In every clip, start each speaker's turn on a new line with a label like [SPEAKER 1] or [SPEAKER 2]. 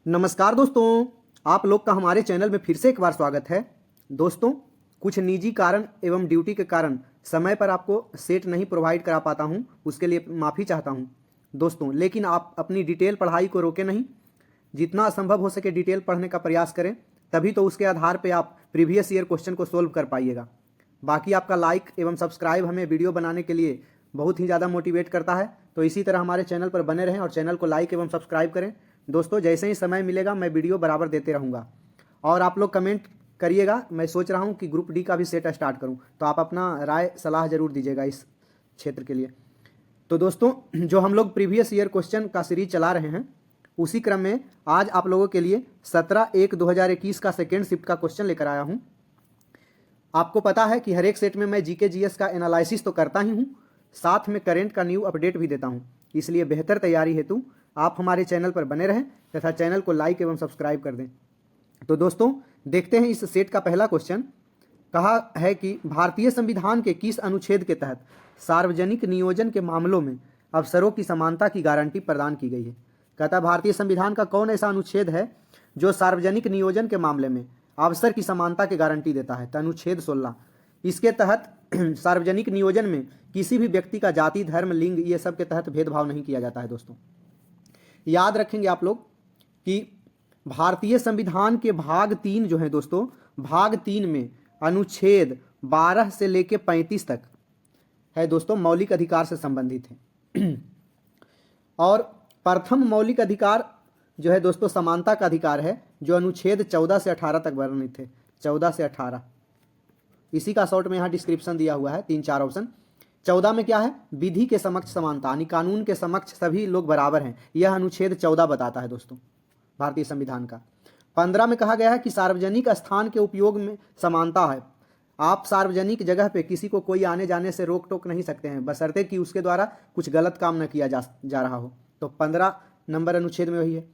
[SPEAKER 1] नमस्कार दोस्तों, आप लोग का हमारे चैनल में फिर से एक बार स्वागत है। दोस्तों, कुछ निजी कारण एवं ड्यूटी के कारण समय पर आपको सेट नहीं प्रोवाइड करा पाता हूं, उसके लिए माफ़ी चाहता हूं दोस्तों। लेकिन आप अपनी डिटेल पढ़ाई को रोके नहीं, जितना संभव हो सके डिटेल पढ़ने का प्रयास करें, तभी तो उसके आधार पर आप प्रीवियस ईयर क्वेश्चन को सोल्व कर पाइएगा। बाकी आपका लाइक एवं सब्सक्राइब हमें वीडियो बनाने के लिए बहुत ही ज़्यादा मोटिवेट करता है, तो इसी तरह हमारे चैनल पर बने रहें और चैनल को लाइक एवं सब्सक्राइब करें। दोस्तों, जैसे ही समय मिलेगा मैं वीडियो बराबर देते रहूँगा और आप लोग कमेंट करिएगा। मैं सोच रहा हूँ कि ग्रुप डी का भी सेट स्टार्ट करूँ, तो आप अपना राय सलाह ज़रूर दीजिएगा इस क्षेत्र के लिए। तो दोस्तों, जो हम लोग प्रीवियस ईयर क्वेश्चन का सीरीज चला रहे हैं, उसी क्रम में आज आप लोगों के लिए 17/1/2021 का सेकेंड शिफ्ट का क्वेश्चन लेकर आया हूँ। आपको पता है कि हर एक सेट में मैं जीके जीएस का एनालिसिस तो करता ही हूँ, साथ में करंट का न्यू अपडेट भी देता हूँ। इसलिए बेहतर तैयारी हेतु आप हमारे चैनल पर बने रहें तथा चैनल को लाइक एवं सब्सक्राइब कर दें। तो दोस्तों, देखते हैं इस सेट का पहला क्वेश्चन। कहा है कि भारतीय संविधान के किस अनुच्छेद के तहत सार्वजनिक नियोजन के मामलों में अवसरों की समानता की गारंटी प्रदान की गई है। कहता है भारतीय संविधान का कौन ऐसा अनुच्छेद है जो सार्वजनिक नियोजन के मामले में अवसर की समानता की गारंटी देता है। तो अनुच्छेद 16। इसके तहत सार्वजनिक नियोजन में किसी भी व्यक्ति का जाति, धर्म, लिंग ये सब के तहत भेदभाव नहीं किया जाता है। दोस्तों, याद रखेंगे आप लोग कि भारतीय संविधान के भाग 3 जो है दोस्तों, भाग 3 में अनुच्छेद 12 से लेके 35 तक है दोस्तों, मौलिक अधिकार से संबंधित है। और प्रथम मौलिक अधिकार जो है दोस्तों समानता का अधिकार है, जो अनुच्छेद 14 से 18 तक वर्णित है। 14 से 18 इसी का शॉर्ट में यहाँ डिस्क्रिप्शन दिया हुआ है, 3-4 ऑप्शन। 14 में क्या है? विधि के समक्ष समानता, यानी कानून के समक्ष सभी लोग बराबर हैं। यह अनुच्छेद 14 बताता है दोस्तों भारतीय संविधान का। 15 में कहा गया है कि सार्वजनिक स्थान के उपयोग में समानता है। आप सार्वजनिक जगह पे किसी को कोई आने जाने से रोक टोक नहीं सकते हैं, बशर्ते कि उसके द्वारा कुछ गलत काम न किया जा रहा हो। तो 15 नंबर अनुच्छेद में वही है।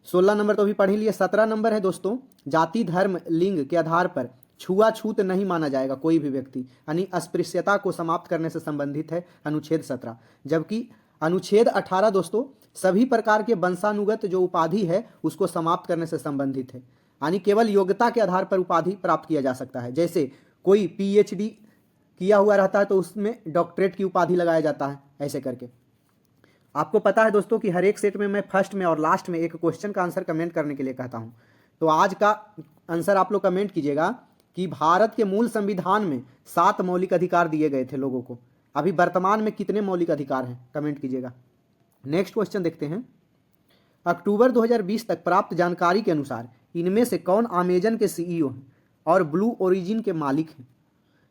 [SPEAKER 1] 16 नंबर तो अभी पढ़ ही लिए। 17 नंबर है दोस्तों, जाति, धर्म, लिंग के आधार पर छुआछूत नहीं माना जाएगा कोई भी व्यक्ति, यानी अस्पृश्यता को समाप्त करने से संबंधित है अनुच्छेद 17। जबकि अनुच्छेद 18 दोस्तों सभी प्रकार के वंशानुगत जो उपाधि है उसको समाप्त करने से संबंधित है, यानी केवल योग्यता के आधार पर उपाधि प्राप्त किया जा सकता है। जैसे कोई पीएचडी किया हुआ रहता है तो उसमें डॉक्टरेट की उपाधि लगाया जाता है, ऐसे करके। आपको पता है दोस्तों कि हर एक सेट में मैं फर्स्ट में और लास्ट में एक क्वेश्चन का आंसर कमेंट करने के लिए कहता हूं। तो आज का आंसर आप लोग कमेंट कीजिएगा कि भारत के मूल संविधान में 7 मौलिक अधिकार दिए गए थे लोगों को। अभी वर्तमान में कितने मौलिक अधिकार हैं, कमेंट कीजिएगा। नेक्स्ट क्वेश्चन देखते हैं। अक्टूबर 2020 तक प्राप्त जानकारी के अनुसार इनमें से कौन अमेजन के सीईओ हैं और ब्लू ओरिजिन के मालिक हैं?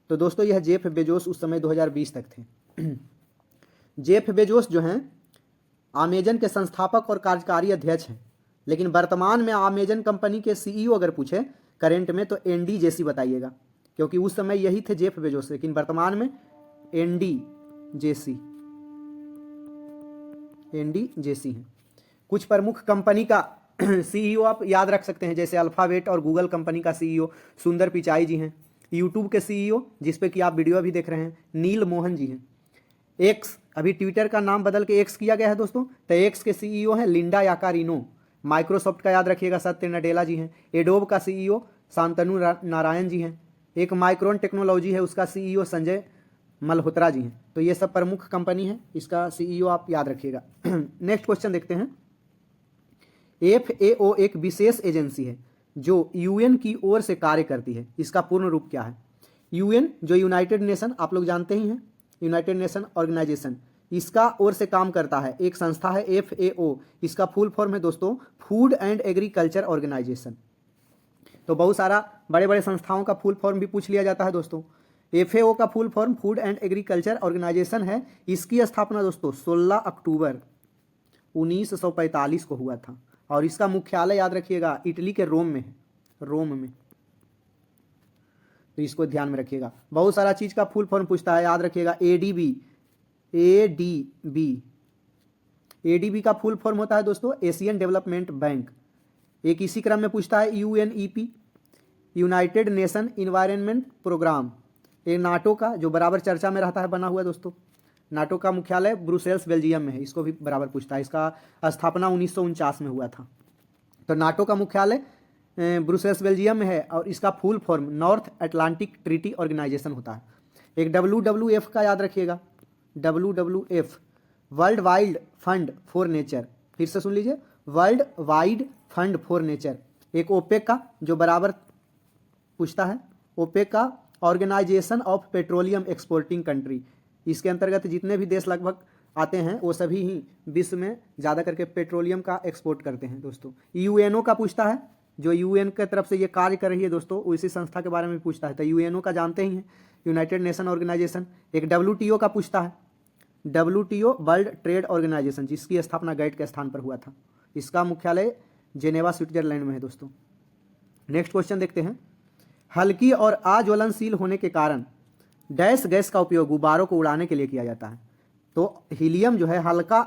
[SPEAKER 1] तो दोस्तों यह जेफ बेजोस उस समय 2020 तक थे। जेफ बेजोस जो हैं अमेजन के संस्थापक और कार्यकारी अध्यक्ष हैं, लेकिन वर्तमान में अमेजन कंपनी के सीईओ अगर पूछे करेंट में तो एनडी जेसी बताइएगा, क्योंकि उस समय यही थे जेफ बेजोस, लेकिन वर्तमान में एनडी जेसी हैं। कुछ प्रमुख कंपनी का सीईओ आप याद रख सकते हैं, जैसे अल्फाबेट और गूगल कंपनी का सीईओ सुंदर पिचाई जी हैं। यूट्यूब के सीईओ जिसपे कि आप वीडियो अभी देख रहे हैं, नील मोहन जी हैं। एक्स, अभी ट्विटर का नाम बदल के एक्स किया गया है दोस्तों, तो एक्स के सीईओ हैं लिंडा याकारिनो। माइक्रोसॉफ्ट का याद रखिएगा सत्य नडेला जी हैं। एडोब का सीईओ शांतनु नारायण जी हैं। एक माइक्रोन टेक्नोलॉजी है, उसका सीईओ संजय मल्होत्रा जी हैं। तो ये सब प्रमुख कंपनी है, इसका सीईओ आप याद रखिएगा। नेक्स्ट क्वेश्चन देखते हैं। एफएओ एक विशेष एजेंसी है जो यूएन की ओर से कार्य करती है। इसका पूर्ण रूप क्या है? यूएन जो यूनाइटेड नेशन आप लोग जानते ही हैं, यूनाइटेड नेशन ऑर्गेनाइजेशन, इसका ओर से काम करता है एक संस्था है एफएओ। इसका फुल फॉर्म है दोस्तों फूड एंड एग्रीकल्चर ऑर्गेनाइजेशन। तो बहुत सारा बड़े बड़े संस्थाओं का फुल फॉर्म भी पूछ लिया जाता है दोस्तों। एफएओ का full form food and agriculture organisation है। इसकी स्थापना दोस्तों 16 अक्टूबर 1945 को हुआ था और इसका मुख्यालय याद रखिएगा इटली के रोम में है, रोम में। तो इसको ध्यान में रखिएगा। बहुत सारा चीज का फुल फॉर्म पूछता है, याद रखिएगा। एडीबी का फुल फॉर्म होता है दोस्तों एशियन डेवलपमेंट बैंक। एक इसी क्रम में पूछता है UNEP, united nation environment programme. ये नाटो का जो बराबर चर्चा में रहता है बना हुआ दोस्तों। नाटो का मुख्यालय ब्रुसेल्स बेल्जियम में है, इसको भी बराबर पूछता है। इसका स्थापना 1949 में हुआ था। तो नाटो का मुख्यालय ब्रुसेल्स बेल्जियम में है और इसका full form north atlantic treaty organisation होता है। एक WWF का याद रखिएगा, WWF world wide fund for nature, फिर से सुन लीजिए, world wide fund for nature. एक ओपेक का जो बराबर पूछता है, ओपेक का organisation of petroleum exporting country, इसके अंतर्गत जितने भी देश लगभग आते हैं वो सभी ही विश्व में ज़्यादा करके पेट्रोलियम का एक्सपोर्ट करते हैं दोस्तों। UNO का पूछता है, जो UN की तरफ से ये कार्य कर रही है दोस्तों, उसी संस्था के बारे में पूछता है। तो UNO का जानते ही हैं, यूनाइटेड नेशन ऑर्गेनाइजेशन। एक WTO का पूछता है, WTO वर्ल्ड ट्रेड ऑर्गेनाइजेशन, जिसकी स्थापना गैट के स्थान पर हुआ था। इसका मुख्यालय जेनेवा स्विट्जरलैंड में है दोस्तों। नेक्स्ट क्वेश्चन देखते हैं, हल्की और अज्वलनशील होने के कारण डैश गैस का उपयोग गुब्बारों को उड़ाने के लिए किया जाता है। तो हीलियम जो है हल्का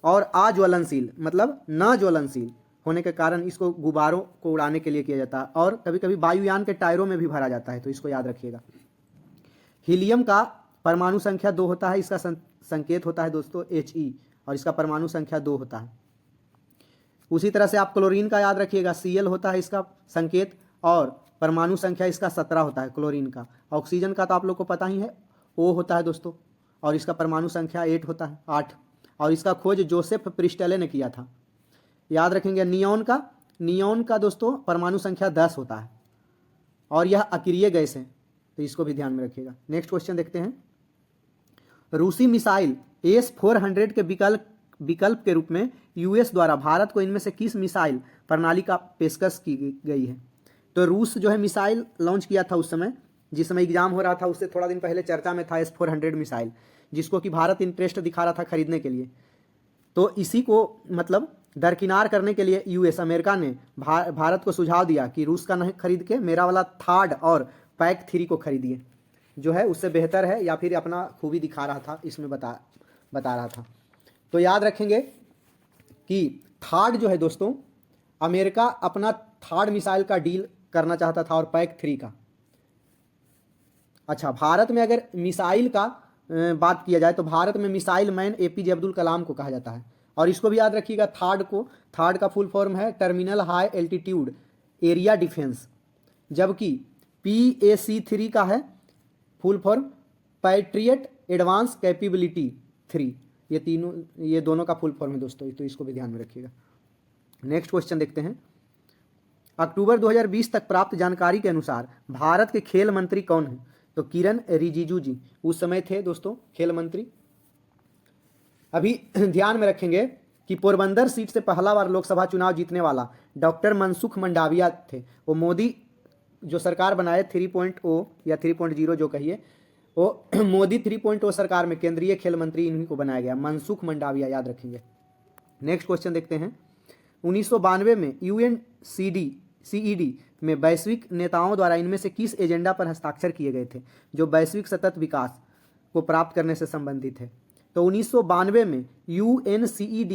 [SPEAKER 1] और अज्वलनशील मतलब न ज्वलनशील होने के कारण इसको गुब्बारों को उड़ाने के लिए किया जाता है, और कभी कभी वायुयान के टायरों में भी भरा जाता है, तो इसको याद रखिएगा। हीलियम का परमाणु संख्या 2 होता है, इसका संकेत होता है दोस्तों He, और इसका परमाणु संख्या 2 होता है। उसी तरह से आप क्लोरीन का याद रखिएगा, Cl होता है इसका संकेत, और परमाणु संख्या इसका 17 होता है क्लोरीन का। ऑक्सीजन का तो आप लोग को पता ही है, O होता है दोस्तों, और इसका परमाणु संख्या 8 होता है, 8, और इसका खोज जोसेफ प्रिस्टले ने किया था। याद रखेंगे नियोन का दोस्तों परमाणु संख्या 10 होता है, और यह अक्रिय गैस है, तो इसको भी ध्यान में रखिएगा। नेक्स्ट क्वेश्चन देखते हैं, रूसी मिसाइल S-400 के विकल्प के रूप में US द्वारा भारत को इनमें से किस मिसाइल प्रणाली का पेशकश की गई है। तो रूस जो है मिसाइल लॉन्च किया था उस समय, जिस समय एग्जाम हो रहा था उससे थोड़ा दिन पहले चर्चा में था S-400 मिसाइल, जिसको कि भारत इंटरेस्ट दिखा रहा था खरीदने के लिए। तो इसी को मतलब दरकिनार करने के लिए US अमेरिका ने भारत को सुझाव दिया कि रूस का नहीं खरीद के मेरा वाला थर्ड और पैक 3 को खरीदिए, जो है उससे बेहतर है, या फिर अपना खूबी दिखा रहा था, इसमें बता रहा था। तो याद रखेंगे कि थर्ड जो है दोस्तों, अमेरिका अपना थर्ड मिसाइल का डील करना चाहता था, और पैक 3 का। अच्छा, भारत में अगर मिसाइल का बात किया जाए तो भारत में missile man APJ Abdul Kalam को कहा जाता है, और इसको भी याद रखिएगा। थर्ड का फुल फॉर्म है terminal high altitude area defence, जबकि PAC-3 का है full form patriot advance capability 3। ये दोनों का फुल फॉर्म है दोस्तों, तो इसको भी ध्यान में रखिएगा। नेक्स्ट क्वेश्चन देखते हैं, अक्टूबर 2020 तक प्राप्त जानकारी के अनुसार भारत के खेल मंत्री कौन हैं। तो किरण रिजिजू जी उस समय थे दोस्तों खेल मंत्री। अभी ध्यान में रखेंगे कि पोरबंदर सीट से पहला बार लोकसभा चुनाव जीतने वाला डॉक्टर मनसुख मंडाविया थे। वो मोदी जो सरकार बनाए 3.0 या 3.0 जो कहिए, वो मोदी 3.0 सरकार में केंद्रीय खेल मंत्री इन्हीं को बनाया गया, मनसुख मंडाविया, याद रखेंगे। नेक्स्ट क्वेश्चन देखते हैं, 1992 में UNCED में वैश्विक नेताओं द्वारा इनमें से किस एजेंडा पर हस्ताक्षर किए गए थे जो वैश्विक सतत विकास को प्राप्त करने से संबंधित है। तो 1992 में UNCED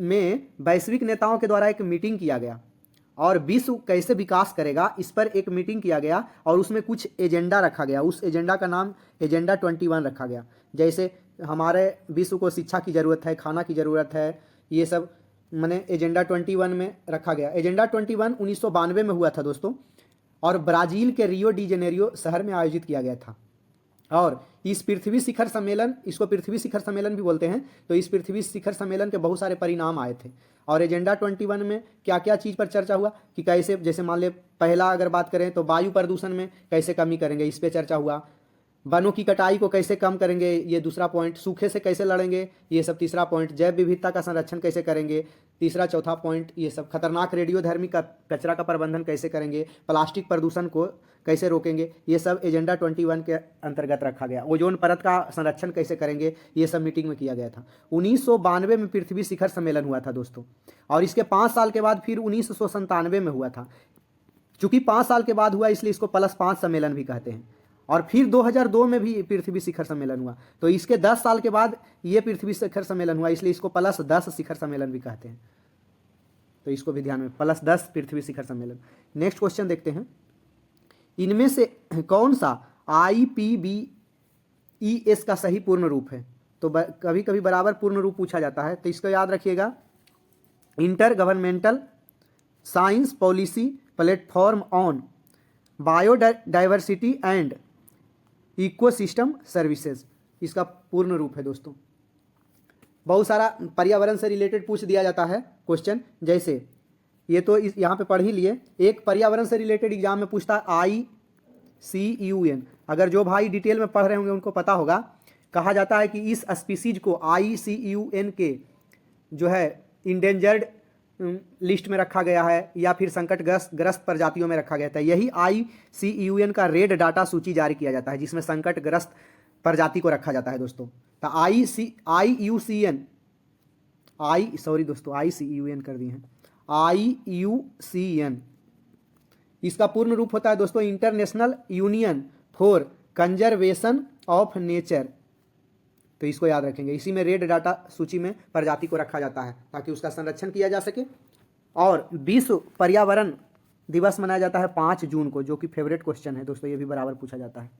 [SPEAKER 1] में वैश्विक नेताओं के द्वारा एक मीटिंग किया गया, और विश्व कैसे विकास करेगा इस पर एक मीटिंग किया गया, और उसमें कुछ एजेंडा रखा गया। उस एजेंडा का नाम एजेंडा 21 रखा गया। जैसे हमारे विश्व को शिक्षा की ज़रूरत है, खाना की ज़रूरत है, ये सब मैंने एजेंडा 21 में रखा गया। एजेंडा 21 1992 में हुआ था दोस्तों, और ब्राज़ील के रियो डी जेनेरियो शहर में आयोजित किया गया था। और इस पृथ्वी शिखर सम्मेलन, इसको पृथ्वी शिखर सम्मेलन भी बोलते हैं, तो इस पृथ्वी शिखर सम्मेलन के बहुत सारे परिणाम आए थे। और एजेंडा 21 में क्या क्या चीज़ पर चर्चा हुआ कि कैसे, जैसे मान ले पहला अगर बात करें तो वायु प्रदूषण में कैसे कमी करेंगे, इस पर चर्चा हुआ। वनों की कटाई को कैसे कम करेंगे, ये दूसरा पॉइंट। सूखे से कैसे लड़ेंगे, ये सब तीसरा पॉइंट। जैव विविधता का संरक्षण कैसे करेंगे, तीसरा चौथा पॉइंट। ये सब खतरनाक रेडियोधर्मी का कचरा का प्रबंधन कैसे करेंगे, प्लास्टिक प्रदूषण को कैसे रोकेंगे, ये सब एजेंडा 21 के अंतर्गत रखा गया। ओजोन परत का संरक्षण कैसे करेंगे, ये सब मीटिंग में किया गया था। 1992 में पृथ्वी शिखर सम्मेलन हुआ था दोस्तों, और इसके 5 साल के बाद फिर 1997 में हुआ था। चूंकि 5 साल के बाद हुआ इसलिए इसको +5 सम्मेलन भी कहते हैं। और फिर 2002 में भी पृथ्वी शिखर सम्मेलन हुआ, तो इसके 10 साल के बाद ये पृथ्वी शिखर सम्मेलन हुआ, इसलिए इसको +10 शिखर सम्मेलन भी कहते हैं। तो इसको भी ध्यान में, +10 पृथ्वी शिखर सम्मेलन। नेक्स्ट क्वेश्चन देखते हैं, इनमें से कौन सा IPBES का सही पूर्ण रूप है। तो कभी कभी बराबर पूर्ण रूप पूछा जाता है, तो इसको याद रखिएगा। Inter governmental science policy platform on biodiversity and ecosystem services, इसका पूर्ण रूप है दोस्तों। बहुत सारा पर्यावरण से रिलेटेड पूछ दिया जाता है क्वेश्चन, जैसे ये तो यहाँ पे पढ़ ही लिए। एक पर्यावरण से रिलेटेड एग्जाम में पूछता है ICUN, अगर जो भाई डिटेल में पढ़ रहे होंगे उनको पता होगा। कहा जाता है कि इस स्पीसीज को ICUN के जो है इंडेंजर्ड लिस्ट में रखा गया है या फिर संकटग्रस्त प्रजातियों में रखा गया था। यही ICUN का रेड डाटा सूची जारी किया जाता है जिसमें संकटग्रस्त प्रजाति को रखा जाता है दोस्तों। तो ICUN कर दिए हैं, IUCN इसका पूर्ण रूप होता है दोस्तों international union for conservation of nature. तो इसको याद रखेंगे, इसी में रेड डाटा सूची में प्रजाति को रखा जाता है ताकि उसका संरक्षण किया जा सके। और विश्व पर्यावरण दिवस मनाया जाता है 5 जून को, जो कि फेवरेट क्वेश्चन है दोस्तों, ये भी बराबर पूछा जाता है।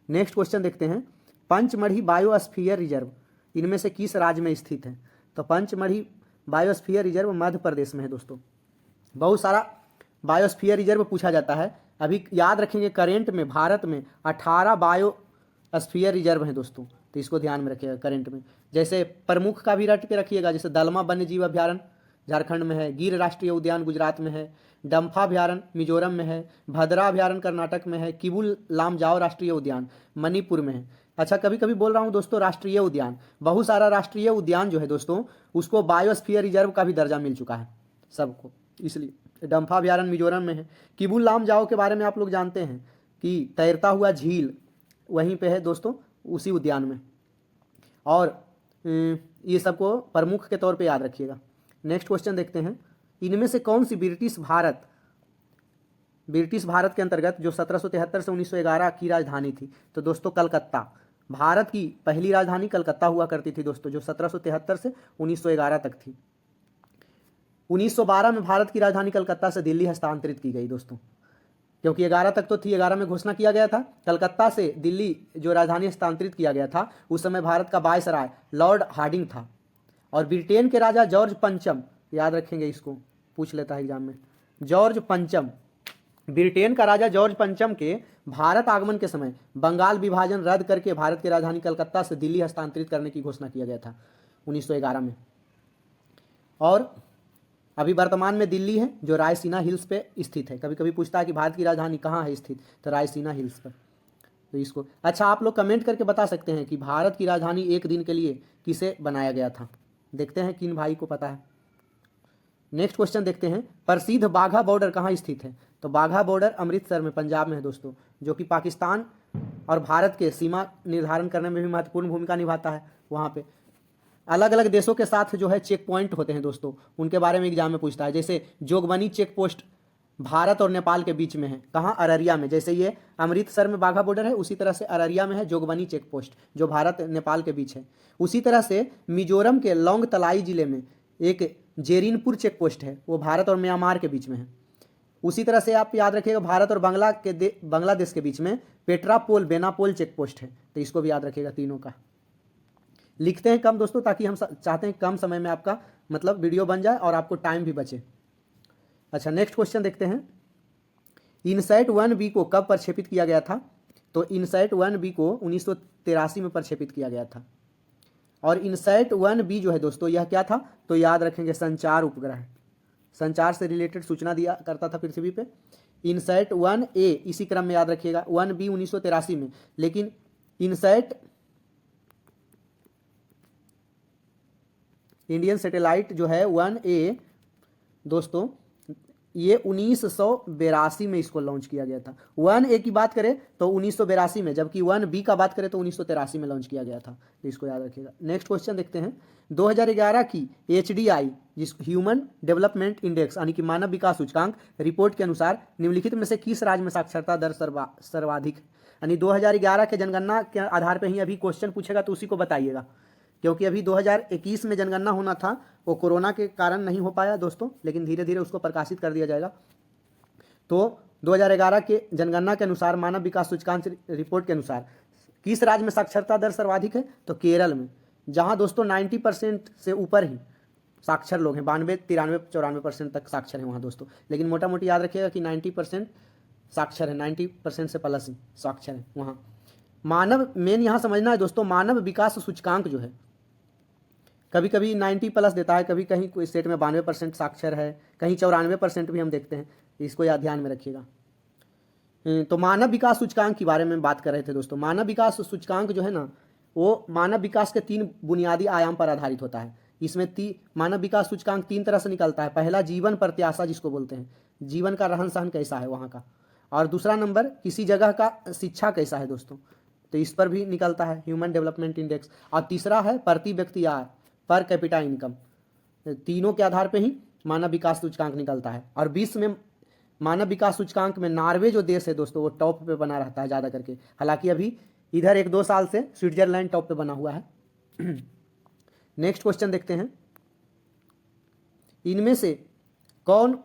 [SPEAKER 1] नेक्स्ट क्वेश्चन देखते हैं, पंचमढ़ी बायोस्फीयर रिजर्व इनमें से किस राज्य में स्थित है? तो पंचमढ़ी बायोस्फीयर रिजर्व मध्य प्रदेश में है दोस्तों। बहुत सारा बायोस्फीयर रिजर्व पूछा जाता है। अभी याद रखेंगे करेंट में भारत में 18 बायोस्फीयर रिजर्व हैं दोस्तों, तो इसको ध्यान में रखिएगा करेंट में। जैसे प्रमुख का भी रट के रखिएगा, जैसे दलमा वन्य जीव अभ्यारण्य झारखंड में है, गिर राष्ट्रीय उद्यान गुजरात में है, डम्फा अभ्यारण्य मिजोरम में है, भद्रा अभ्यारण्य कर्नाटक में है, किबुल लामजाओ राष्ट्रीय उद्यान मणिपुर में है। अच्छा, कभी कभी बोल रहा हूँ दोस्तों राष्ट्रीय उद्यान, बहुत सारा राष्ट्रीय उद्यान जो है दोस्तों उसको बायोस्फीयर रिजर्व का भी दर्जा मिल चुका है सबको, इसलिए डम्फा अभ्यारण्य मिजोरम में है। किबुल लामजाओ के बारे में आप लोग जानते हैं कि तैरता हुआ झील वहीं पे है दोस्तों, उसी उद्यान में। और ये सबको प्रमुख के तौर पे याद रखिएगा। नेक्स्ट क्वेश्चन देखते हैं, इनमें से कौन सी ब्रिटिश भारत के अंतर्गत जो 1773 से 1911 की राजधानी थी? तो दोस्तों कलकत्ता, भारत की पहली राजधानी कलकत्ता हुआ करती थी दोस्तों, जो 1773 से 1911 तक थी। 1912 में भारत की राजधानी कलकत्ता से दिल्ली हस्तांतरित की गई दोस्तों, क्योंकि 11 तक तो थी, 11 में घोषणा किया गया था। कलकत्ता से दिल्ली जो राजधानी हस्तांतरित किया गया था, उस समय भारत का वायसराय लॉर्ड हार्डिंग था। और ब्रिटेन के राजा जॉर्ज पंचम, याद रखेंगे इसको, पूछ लेता है एग्जाम में, जॉर्ज पंचम, ब्रिटेन का राजा जॉर्ज पंचम के भारत आगमन के समय बंगाल विभाजन रद्द करके भारत की राजधानी कलकत्ता से दिल्ली हस्तांतरित करने की घोषणा किया गया था 1911 में। और अभी वर्तमान में दिल्ली है जो रायसीना हिल्स पे स्थित है। कभी कभी पूछता है कि भारत की राजधानी कहाँ है स्थित, तो रायसीना हिल्स पर। तो इसको अच्छा आप लोग कमेंट करके बता सकते हैं कि भारत की राजधानी एक दिन के लिए किसे बनाया गया था। देखते हैं किन भाई को पता है। नेक्स्ट क्वेश्चन देखते हैं, प्रसिद्ध बाघा बॉर्डर कहाँ स्थित है? तो बाघा बॉर्डर अमृतसर में पंजाब में है दोस्तों, जो कि पाकिस्तान और भारत के सीमा निर्धारण करने में भी महत्वपूर्ण भूमिका निभाता है। वहाँ पे अलग अलग देशों के साथ जो है चेक पॉइंट होते हैं दोस्तों, उनके बारे में एग्जाम में पूछता है। जैसे जोगबनी चेक पोस्ट भारत और नेपाल के बीच में है, कहाँ? अररिया में। जैसे ये अमृतसर में बाघा बॉर्डर है, उसी तरह से अररिया में है जोगबनी चेक पोस्ट, जो भारत नेपाल के बीच है। उसी तरह से मिजोरम के लौंग तलाई जिले में एक जेरिनपुर चेक पोस्ट है, वो भारत और म्यांमार के बीच में है। उसी तरह से आप याद रखिएगा भारत और बांग्लादेश के बीच में पेट्रापोल बेनापोल चेक पोस्ट है, तो इसको भी याद रखिएगा तीनों का। लिखते हैं कम दोस्तों, ताकि हम चाहते हैं कम समय में आपका मतलब वीडियो बन जाए और आपको टाइम भी बचे। अच्छा नेक्स्ट क्वेश्चन देखते हैं, इनसैट 1B को कब प्रक्षेपित किया गया था? तो इनसैट 1B को 1983 में प्रक्षेपित किया गया था। और इनसैट 1B जो है दोस्तों यह क्या था? तो याद रखेंगे संचार उपग्रह, संचार से रिलेटेड सूचना दिया करता था पृथ्वी पे। इनसैट 1A इसी क्रम में याद रखिएगा, 1B 1983 में। लेकिन इनसैट इंडियन सैटेलाइट जो है 1A दोस्तों, ये 1982 में इसको लॉन्च किया गया था। 1A की बात करें तो 1982 में, जबकि 1B का बात करें तो 1983 में लॉन्च किया गया था, तो इसको याद रखिएगा। नेक्स्ट क्वेश्चन देखते हैं, 2011 की HDI जिस ह्यूमन डेवलपमेंट इंडेक्स यानी कि मानव विकास सूचकांक रिपोर्ट के अनुसार निम्नलिखित में से किस राज्य में साक्षरता दर सर्वाधिक? यानी 2011 के जनगणना के आधार पर ही अभी क्वेश्चन पूछेगा, तो उसी को बताइएगा, क्योंकि अभी 2021 में जनगणना होना था, वो कोरोना के कारण नहीं हो पाया दोस्तों, लेकिन धीरे धीरे उसको प्रकाशित कर दिया जाएगा। तो 2011 के जनगणना के अनुसार मानव विकास सूचकांक रिपोर्ट के अनुसार किस राज्य में साक्षरता दर सर्वाधिक है? तो केरल में, जहां दोस्तों 90% से ऊपर ही साक्षर लोग हैं, 92, 93, 94% तक साक्षर हैं वहाँ दोस्तों। लेकिन मोटा मोटी याद रखिएगा कि 90% साक्षर है, 90% से प्लस साक्षर है वहाँ। मानव मेन यहाँ समझना है दोस्तों, मानव विकास सूचकांक जो है कभी कभी 90 प्लस देता है, कभी कहीं कोई स्टेट में 92% साक्षर है, कहीं 94% भी हम देखते हैं, इसको याद ध्यान में रखिएगा। तो मानव विकास सूचकांक के बारे में बात कर रहे थे दोस्तों। मानव विकास सूचकांक जो है ना, वो मानव विकास के 3 बुनियादी आयाम पर आधारित होता है। इसमें मानव विकास सूचकांक 3 तरह से निकलता है। पहला जीवन प्रत्याशा जिसको बोलते हैं, जीवन का रहन सहन कैसा है वहाँ का, और दूसरा नंबर किसी जगह का शिक्षा कैसा है दोस्तों, तो इस पर भी निकलता है ह्यूमन डेवलपमेंट इंडेक्स, और तीसरा है प्रति व्यक्ति आय, पर कैपिटा इनकम। तीनों के आधार पे ही मानव विकास सूचकांक निकलता है। और विश्व में मानव विकास सूचकांक में नॉर्वे जो देश है दोस्तों, वो टॉप पे बना रहता है ज़्यादा करके। हालांकि अभी इधर 1-2 साल से स्विट्जरलैंड टॉप पे बना हुआ है। नेक्स्ट क्वेश्चन देखते हैं, इनमें से कौन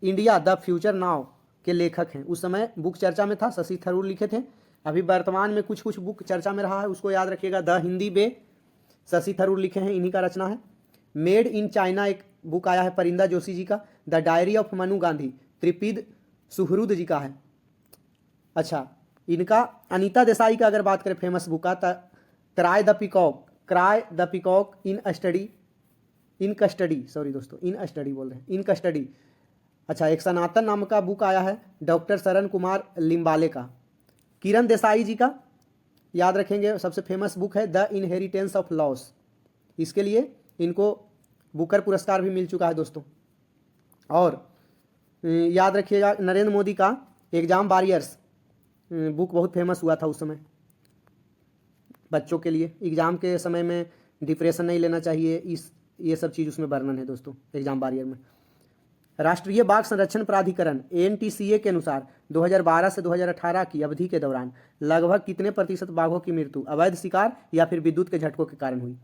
[SPEAKER 1] इंडिया द फ्यूचर नाउ के लेखक हैं? उस समय बुक चर्चा में था, शशि थरूर लिखे थे। अभी वर्तमान में कुछ कुछ बुक चर्चा में रहा है, उसको याद रखिएगा। द हिंदी बे शशि थरूर लिखे हैं, इन्हीं का रचना है। मेड इन चाइना एक बुक आया है परिंदा जोशी जी का। The diary of Manu Gandhi Tridip Suhrud ji का है। अच्छा, इनका अनीता देसाई का अगर बात करें फेमस बुक का, cry the peacock in custody, sorry दोस्तों, इन स्टडी बोल रहे हैं, इन कस्टडी। अच्छा, एक सनातन नाम का बुक आया है डॉक्टर शरण कुमार लिम्बाले का। किरण देसाई जी का याद रखेंगे, सबसे फेमस बुक है द इनहेरिटेंस ऑफ लॉस। इसके लिए इनको बुकर पुरस्कार भी मिल चुका है दोस्तों। और याद रखिएगा नरेंद्र मोदी का एग्जाम वॉरियर्स बुक बहुत फेमस हुआ था उस समय बच्चों के लिए। एग्जाम के समय में डिप्रेशन नहीं लेना चाहिए, ये सब चीज़ उसमें वर्णन है दोस्तों एग्जाम वॉरियर में। राष्ट्रीय बाघ संरक्षण प्राधिकरण एनटीसीए के अनुसार 2012 से 2018 की अवधि के दौरान लगभग कितने प्रतिशत बाघों की मृत्यु अवैध शिकार या फिर विद्युत के झटकों के कारण हुई?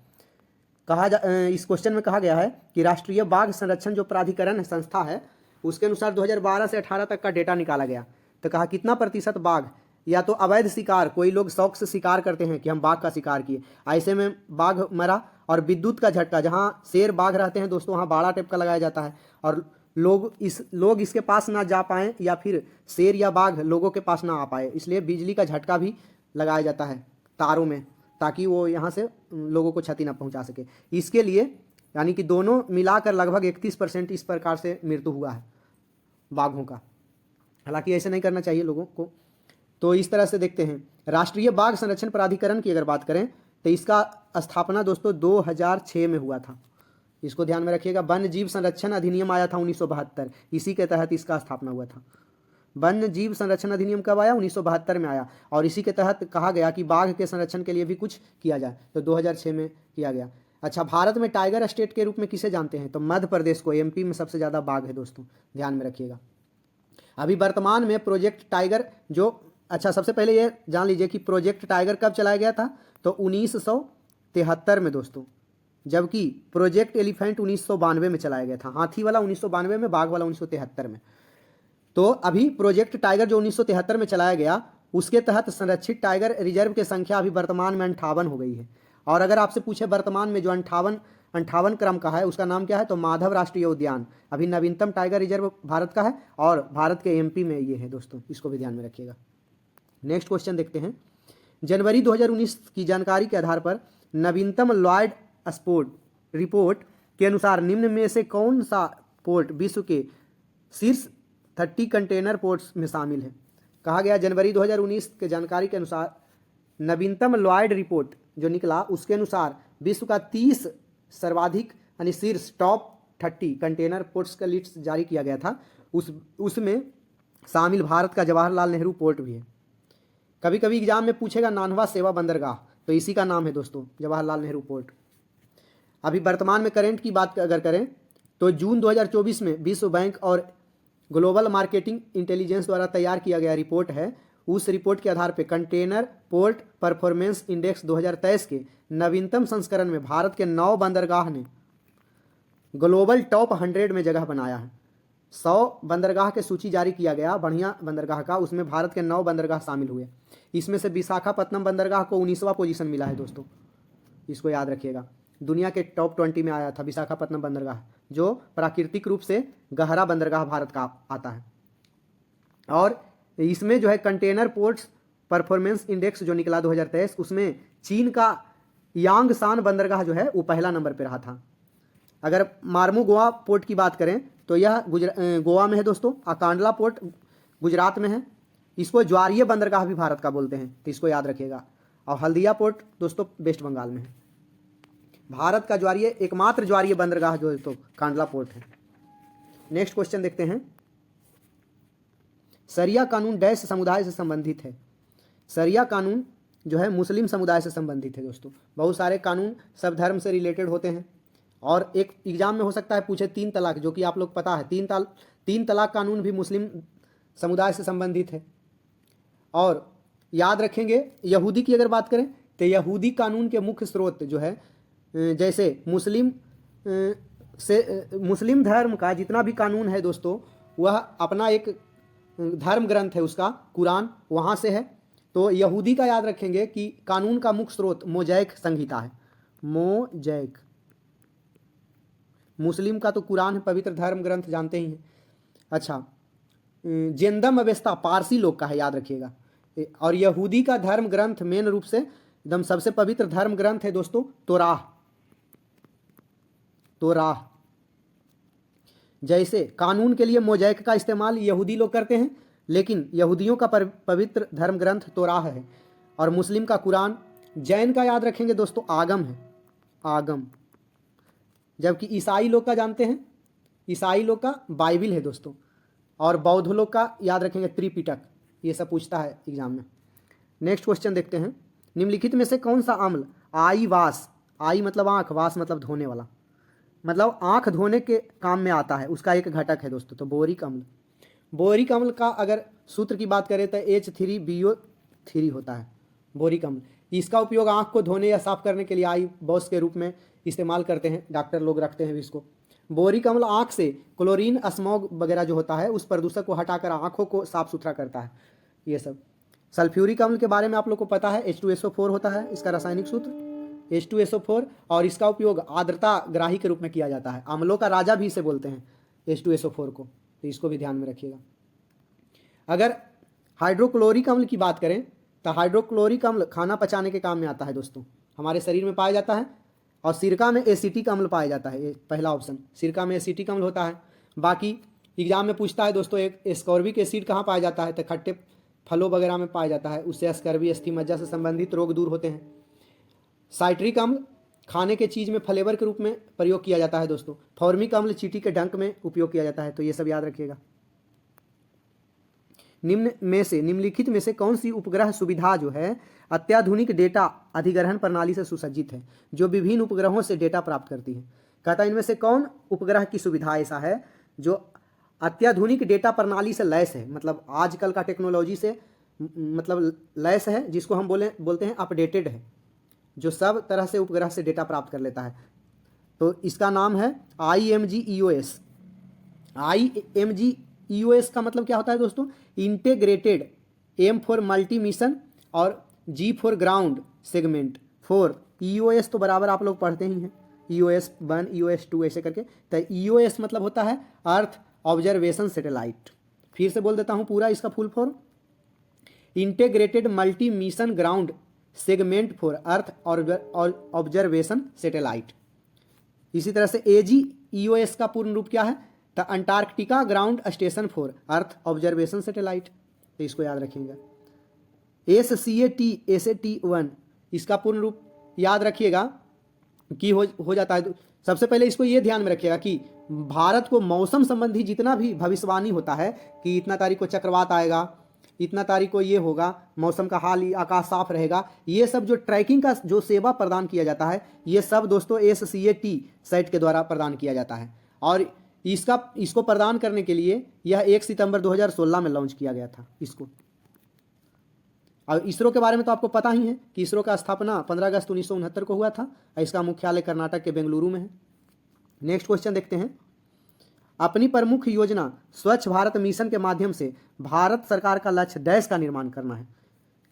[SPEAKER 1] इस क्वेश्चन में कहा गया है कि राष्ट्रीय बाघ संरक्षण जो प्राधिकरण संस्था है, उसके अनुसार 2012 से 18 तक का डेटा निकाला गया। तो कहा कितना प्रतिशत बाघ या तो अवैध शिकार, कोई लोग शौक से शिकार करते हैं कि हम बाघ का शिकार किए, ऐसे में बाघ मरा, और विद्युत का झटका, जहाँ शेर बाघ रहते हैं दोस्तों वहाँ बाड़ा टाइप का लगाया जाता है और लोग इसके पास ना जा पाएँ या फिर शेर या बाघ लोगों के पास ना आ पाए, इसलिए बिजली का झटका भी लगाया जाता है तारों में, ताकि वो यहाँ से लोगों को क्षति ना पहुँचा सके। इसके लिए यानी कि दोनों मिलाकर लगभग 31% इस प्रकार से मृत्यु हुआ है बाघों का। हालांकि ऐसे नहीं करना चाहिए लोगों को। तो इस तरह से देखते हैं, राष्ट्रीय बाघ संरक्षण प्राधिकरण की अगर बात करें तो इसका स्थापना दोस्तों 2006 में हुआ था, इसको ध्यान में रखिएगा। वन्य जीव संरक्षण अधिनियम आया था 1972, इसी के तहत इसका स्थापना हुआ था। वन्य जीव संरक्षण अधिनियम कब आया? 1972 में आया, और इसी के तहत कहा गया कि बाघ के संरक्षण के लिए भी कुछ किया जाए, तो 2006 में किया गया। अच्छा, भारत में टाइगर स्टेट के रूप में किसे जानते हैं? तो मध्य प्रदेश को, एमपी में सबसे ज़्यादा बाघ है दोस्तों, ध्यान में रखिएगा। अभी वर्तमान में प्रोजेक्ट टाइगर जो, अच्छा सबसे पहले ये जान लीजिए कि प्रोजेक्ट टाइगर कब चलाया गया था? तो 1973 में दोस्तों, जबकि प्रोजेक्ट एलिफेंट 1992 में चलाया गया था। हाथी वाला 1992 में, बाघ वाला 1973 में। तो अभी प्रोजेक्ट टाइगर जो 1973 में चलाया गया, उसके तहत संरक्षित टाइगर रिजर्व की संख्या अभी वर्तमान में 58 हो गई है। और अगर आपसे पूछे वर्तमान में जो 58 क्रम का है उसका नाम क्या है, तो माधव राष्ट्रीय उद्यान अभी नवीनतम टाइगर रिजर्व भारत का है, और भारत के एमपी में ये है दोस्तों, इसको भी ध्यान में रखिएगा। नेक्स्ट क्वेश्चन देखते हैं, जनवरी 2019 की जानकारी के आधार पर नवीनतम लॉयड स्पोर्ट रिपोर्ट के अनुसार निम्न में से कौन सा पोर्ट विश्व के शीर्ष 30 कंटेनर पोर्ट्स में शामिल है? कहा गया जनवरी 2019 के जानकारी के अनुसार नवीनतम लॉयड रिपोर्ट जो निकला, उसके अनुसार विश्व का 30 सर्वाधिक यानी शीर्ष टॉप 30 कंटेनर पोर्ट्स का लिस्ट जारी किया गया था। उसमें शामिल भारत का जवाहरलाल नेहरू पोर्ट भी है। कभी कभी एग्जाम में पूछेगा नानवा सेवा बंदरगाह, तो इसी का नाम है दोस्तों जवाहरलाल नेहरू पोर्ट। अभी वर्तमान में करेंट की बात अगर करें तो जून 2024 में विश्व बैंक और ग्लोबल मार्केटिंग इंटेलिजेंस द्वारा तैयार किया गया रिपोर्ट है। उस रिपोर्ट के आधार पर कंटेनर पोर्ट परफॉर्मेंस इंडेक्स 2023 के नवीनतम संस्करण में भारत के 9 बंदरगाह ने ग्लोबल टॉप 100 में जगह बनाया है। 100 बंदरगाह के सूची जारी किया गया बढ़िया बंदरगाह का, उसमें भारत के 9 बंदरगाह शामिल हुए। इसमें से विशाखापत्तनम बंदरगाह को 19वां पोजीशन मिला है दोस्तों, इसको याद रखिएगा। दुनिया के टॉप 20 में आया था विशाखापट्टनम बंदरगाह, जो प्राकृतिक रूप से गहरा बंदरगाह भारत का आता है। और इसमें जो है कंटेनर पोर्ट्स परफॉर्मेंस इंडेक्स जो निकला 2023, उसमें चीन का यांगसान बंदरगाह जो है वो पहला नंबर पे रहा था। अगर मार्मू गोवा पोर्ट की बात करें तो यह गोवा में है दोस्तों। कांडला पोर्ट गुजरात में है। इसको ज्वारीय बंदरगाह भी भारत का बोलते हैं, तो इसको याद रखिएगा। और हल्दिया पोर्ट दोस्तों वेस्ट बंगाल में है। भारत का ज्वारीय एकमात्र ज्वारीय बंदरगाह जो है तो कांडला पोर्ट है। नेक्स्ट क्वेश्चन देखते हैं। शरिया कानून डैश समुदाय से संबंधित है। शरिया कानून जो है मुस्लिम समुदाय से संबंधित है दोस्तों। बहुत सारे कानून सब धर्म से रिलेटेड होते हैं। और एक एग्जाम में हो सकता है पूछे 3 तलाक, जो कि आप लोग पता है 3 तलाक कानून भी मुस्लिम समुदाय से संबंधित है। और याद रखेंगे यहूदी की अगर बात करें तो यहूदी कानून के मुख्य स्रोत जो है, जैसे मुस्लिम धर्म का जितना भी कानून है दोस्तों, वह अपना एक धर्म ग्रंथ है उसका, कुरान, वहाँ से है। तो यहूदी का याद रखेंगे कि कानून का मुख्य स्रोत मोज़ैक संहिता है। मोज़ैक। मुस्लिम का तो कुरान है, पवित्र धर्म ग्रंथ जानते ही हैं। अच्छा, जेंदम अवेस्ता पारसी लोग का है, याद रखिएगा। और यहूदी का धर्म ग्रंथ मेन रूप से एकदम सबसे पवित्र धर्म ग्रंथ है दोस्तों तोराह। जैसे कानून के लिए मोज़ैक का इस्तेमाल यहूदी लोग करते हैं, लेकिन यहूदियों का पवित्र धर्म ग्रंथ तोराह है। और मुस्लिम का कुरान। जैन का याद रखेंगे दोस्तों आगम है, आगम। जबकि ईसाई लोग का जानते हैं, ईसाई लोग का बाइबिल है दोस्तों। और बौद्ध लोग का याद रखेंगे त्रिपिटक। ये सब पूछता है एग्जाम में। नेक्स्ट क्वेश्चन देखते हैं। निम्नलिखित में से कौन सा अम्ल आई वास, आई मतलब आँख, वास मतलब धोने वाला, मतलब आँख धोने के काम में आता है, उसका एक घटक है दोस्तों, तो बोरिक अम्ल। बोरिक अम्ल का अगर सूत्र की बात करें तो H3BO3 होता है बोरिक अम्ल। इसका उपयोग आँख को धोने या साफ करने के लिए आई वॉश के रूप में इस्तेमाल करते हैं, डॉक्टर लोग रखते हैं इसको। बोरिक अम्ल आँख से क्लोरीन, स्मॉग वगैरह जो होता है उस प्रदूषक को हटाकर आँखों को साफ सुथरा करता है। ये सब। सल्फ्यूरिक अम्ल के बारे में आप लोग को पता है, H2SO4 होता है इसका रासायनिक सूत्र H2SO4, और इसका उपयोग आर्द्रता ग्राही के रूप में किया जाता है। अम्लों का राजा भी इसे बोलते हैं H2SO4 को, तो इसको भी ध्यान में रखिएगा। अगर हाइड्रोक्लोरिक अम्ल की बात करें तो हाइड्रोक्लोरिक अम्ल खाना पचाने के काम में आता है दोस्तों, हमारे शरीर में पाया जाता है। और सिरका में एसिटिक अम्ल पाया जाता है, ये पहला ऑप्शन, सिरका में एसिटिक अम्ल होता है। बाकी एग्जाम में पूछता है दोस्तों एक एस्कॉर्बिक एसिड कहाँ पाया जाता है, तो खट्टे फलों वगैरह में पाया जाता है, उससे स्कर्वी, अस्थि मज्जा से संबंधित रोग दूर होते हैं। साइट्रिक अम्ल खाने के चीज़ में फ्लेवर के रूप में प्रयोग किया जाता है दोस्तों। फॉर्मिक अम्ल चींटी के डंक में उपयोग किया जाता है, तो ये सब याद रखिएगा। निम्नलिखित में से कौन सी उपग्रह सुविधा जो है अत्याधुनिक डेटा अधिग्रहण प्रणाली से सुसज्जित है, जो विभिन्न उपग्रहों से डेटा प्राप्त करती है। कहता है इनमें से कौन उपग्रह की सुविधा ऐसा है जो अत्याधुनिक डेटा प्रणाली से लैस है, मतलब आजकल का टेक्नोलॉजी से मतलब लैस है, जिसको हम बोलते हैं अपडेटेड है, जो सब तरह से उपग्रह से डेटा प्राप्त कर लेता है। तो इसका नाम है IMG-EOS। IMG-EOS का मतलब क्या होता है दोस्तों, integrated, M for multi mission और G for ground segment 4। EOS तो बराबर आप लोग पढ़ते ही हैं, EOS 1, EOS 2 ऐसे करके। तो EOS मतलब होता है अर्थ ऑब्जर्वेशन सैटेलाइट। फिर से बोल देता हूँ पूरा इसका full form, integrated multi mission ground segment for earth observation satellite. इसी तरह से AGEOS का पूर्ण रूप क्या है, तो Antarctica ground station for earth observation satellite, तो इसको याद रखिएगा। SAT-1 इसका पूर्ण रूप याद रखिएगा कि हो जाता है। सबसे पहले इसको ये ध्यान में रखिएगा कि भारत को मौसम संबंधी जितना भी भविष्यवाणी होता है कि इतना तारीख को चक्रवात आएगा, इतना तारीख को ये होगा, मौसम का हाल, आकाश साफ रहेगा, ये सब जो ट्रैकिंग का जो सेवा प्रदान किया जाता है, ये सब दोस्तों SAT साइट के द्वारा प्रदान किया जाता है। और इसको प्रदान करने के लिए यह 1 सितंबर 2016 में लॉन्च किया गया था इसको। और इसरो के बारे में तो आपको पता ही है कि इसरो का स्थापना 15 अगस्त 1969 को हुआ था और इसका मुख्यालय कर्नाटक के बेंगलुरु में है। नेक्स्ट क्वेश्चन देखते हैं। अपनी प्रमुख योजना स्वच्छ भारत मिशन के माध्यम से भारत सरकार का लक्ष्य डैश का निर्माण करना है।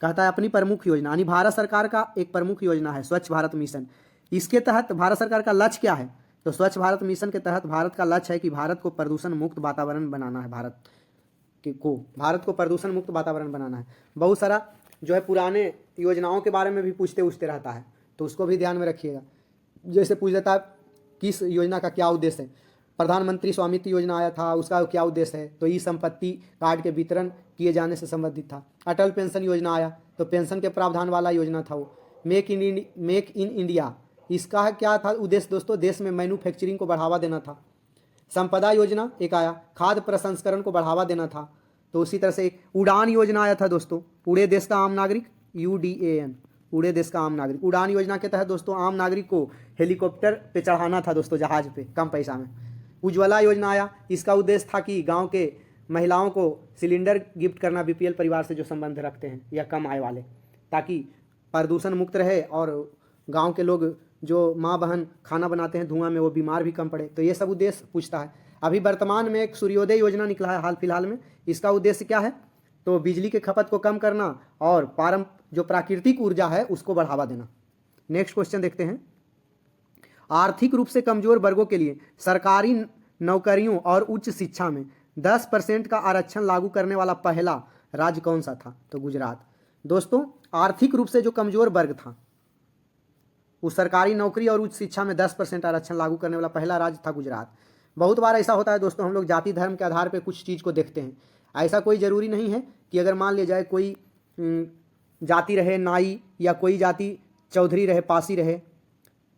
[SPEAKER 1] कहता है अपनी प्रमुख योजना, यानी भारत सरकार का एक प्रमुख योजना है स्वच्छ भारत मिशन। इसके तहत भारत सरकार का लक्ष्य क्या है? तो स्वच्छ भारत मिशन के तहत भारत का लक्ष्य है कि भारत को प्रदूषण मुक्त वातावरण बनाना है। भारत को प्रदूषण मुक्त वातावरण बनाना है। बहुत सारा जो है पुराने योजनाओं के बारे में भी पूछते रहता है, तो उसको भी ध्यान में रखिएगा। जैसे पूछ लेता है किस योजना का क्या उद्देश्य है। प्रधानमंत्री स्वामित्व योजना आया था, उसका क्या उद्देश्य है? तो ई संपत्ति कार्ड के वितरण किए जाने से संबंधित था। अटल पेंशन योजना आया तो पेंशन के प्रावधान वाला योजना था वो। मेक इन इंडिया, इसका क्या था उद्देश्य दोस्तों? देश में मैन्युफैक्चरिंग को बढ़ावा देना था। संपदा योजना एक आया, खाद्य प्रसंस्करण को बढ़ावा देना था। तो उसी तरह से एक उड़ान योजना आया था दोस्तों, उड़े देश का आम नागरिक, UDAN, उड़े देश का आम नागरिक। उड़ान योजना के तहत दोस्तों आम नागरिक को हेलीकॉप्टर पे चढ़ाना था दोस्तों, जहाज पे, कम पैसा में। उज्ज्वला योजना आया, इसका उद्देश्य था कि गांव के महिलाओं को सिलेंडर गिफ्ट करना, BPL परिवार से जो संबंध रखते हैं या कम आय वाले, ताकि प्रदूषण मुक्त रहे और गांव के लोग जो माँ बहन खाना बनाते हैं धुआं में, वो बीमार भी कम पड़े। तो ये सब उद्देश्य पूछता है। अभी वर्तमान में एक सूर्योदय योजना निकला है हाल फिलहाल में, इसका उद्देश्य क्या है? तो बिजली के खपत को कम करना और जो प्राकृतिक ऊर्जा है उसको बढ़ावा देना। नेक्स्ट क्वेश्चन देखते हैं। आर्थिक रूप से कमजोर वर्गों के लिए सरकारी नौकरियों और उच्च शिक्षा में 10% का आरक्षण लागू करने वाला पहला राज्य कौन सा था? तो गुजरात। दोस्तों आर्थिक रूप से जो कमजोर वर्ग था, उस सरकारी नौकरी और उच्च शिक्षा में 10% आरक्षण लागू करने वाला पहला राज्य था गुजरात। बहुत बार ऐसा होता है दोस्तों, हम लोग जाति धर्म के आधार पर कुछ चीज़ को देखते हैं। ऐसा कोई ज़रूरी नहीं है कि अगर मान लिया जाए कोई जाति रहे नाई, या कोई जाति चौधरी रहे, पासी रहे,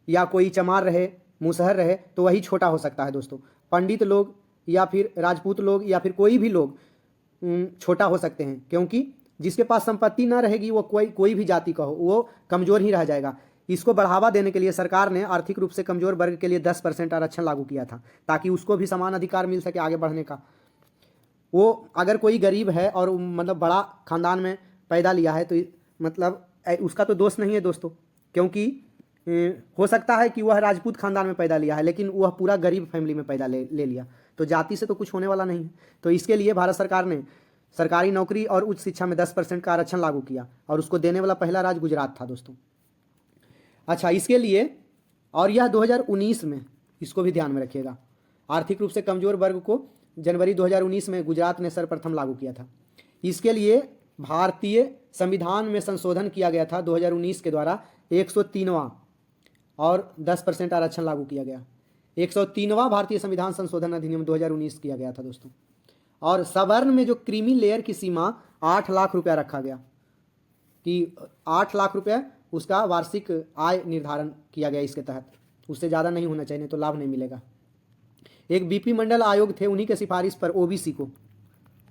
[SPEAKER 1] या कोई चमार रहे, मुसहर रहे, तो वही छोटा हो सकता है दोस्तों। पंडित लोग या फिर राजपूत लोग या फिर कोई भी लोग छोटा हो सकते हैं, क्योंकि जिसके पास संपत्ति ना रहेगी वो कोई भी जाति का हो, वो कमज़ोर ही रह जाएगा। इसको बढ़ावा देने के लिए सरकार ने आर्थिक रूप से कमज़ोर वर्ग के लिए 10% आरक्षण लागू किया था, ताकि उसको भी समान अधिकार मिल सके आगे बढ़ने का। वो अगर कोई गरीब है और मतलब बड़ा खानदान में पैदा लिया है, तो मतलब उसका तो दोष नहीं है दोस्तों, क्योंकि हो सकता है कि वह राजपूत खानदान में पैदा लिया है, लेकिन वह पूरा गरीब फैमिली में पैदा ले लिया, तो जाति से तो कुछ होने वाला नहीं है। तो इसके लिए भारत सरकार ने सरकारी नौकरी और उच्च शिक्षा में 10% का आरक्षण लागू किया, और उसको देने वाला पहला राज्य गुजरात था दोस्तों। अच्छा, इसके लिए, और यह 2019 में, इसको भी ध्यान में रखिएगा, आर्थिक रूप से कमजोर वर्ग को जनवरी 2019 में गुजरात ने सर्वप्रथम लागू किया था। इसके लिए भारतीय संविधान में संशोधन किया गया था 2019 के द्वारा, 103वां, और 10% आरक्षण लागू किया गया। 103वां भारतीय संविधान संशोधन अधिनियम 2019 किया गया था दोस्तों। और सवर्ण में जो क्रीमी लेयर की सीमा 8 लाख रुपया रखा गया, कि 8 लाख रुपया उसका वार्षिक आय निर्धारण किया गया इसके तहत, उससे ज़्यादा नहीं होना चाहिए, नहीं तो लाभ नहीं मिलेगा। एक BP मंडल आयोग थे, उन्हीं के सिफारिश पर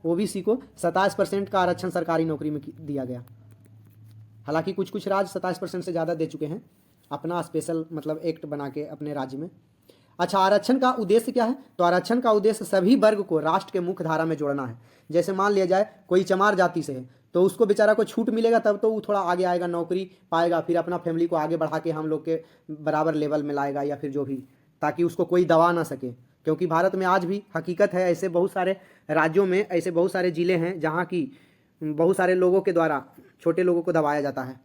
[SPEAKER 1] OBC को 27% का आरक्षण सरकारी नौकरी में दिया गया। हालांकि कुछ राज्य 27% से ज़्यादा दे चुके हैं, अपना स्पेशल मतलब एक्ट बना के अपने राज्य में। अच्छा, आरक्षण का उद्देश्य क्या है? तो आरक्षण का उद्देश्य सभी वर्ग को राष्ट्र के मुख्य धारा में जोड़ना है। जैसे मान लिया जाए कोई चमार जाति से है, तो उसको बेचारा को छूट मिलेगा, तब तो वो थोड़ा आगे आएगा, नौकरी पाएगा, फिर अपना फैमिली को आगे बढ़ा के हम लोग के बराबर लेवल में लाएगा, या फिर जो भी, ताकि उसको कोई दबा ना सके। क्योंकि भारत में आज भी हकीकत है, ऐसे बहुत सारे राज्यों में ऐसे बहुत सारे ज़िले हैं जहाँ की बहुत सारे लोगों के द्वारा छोटे लोगों को दबाया जाता है।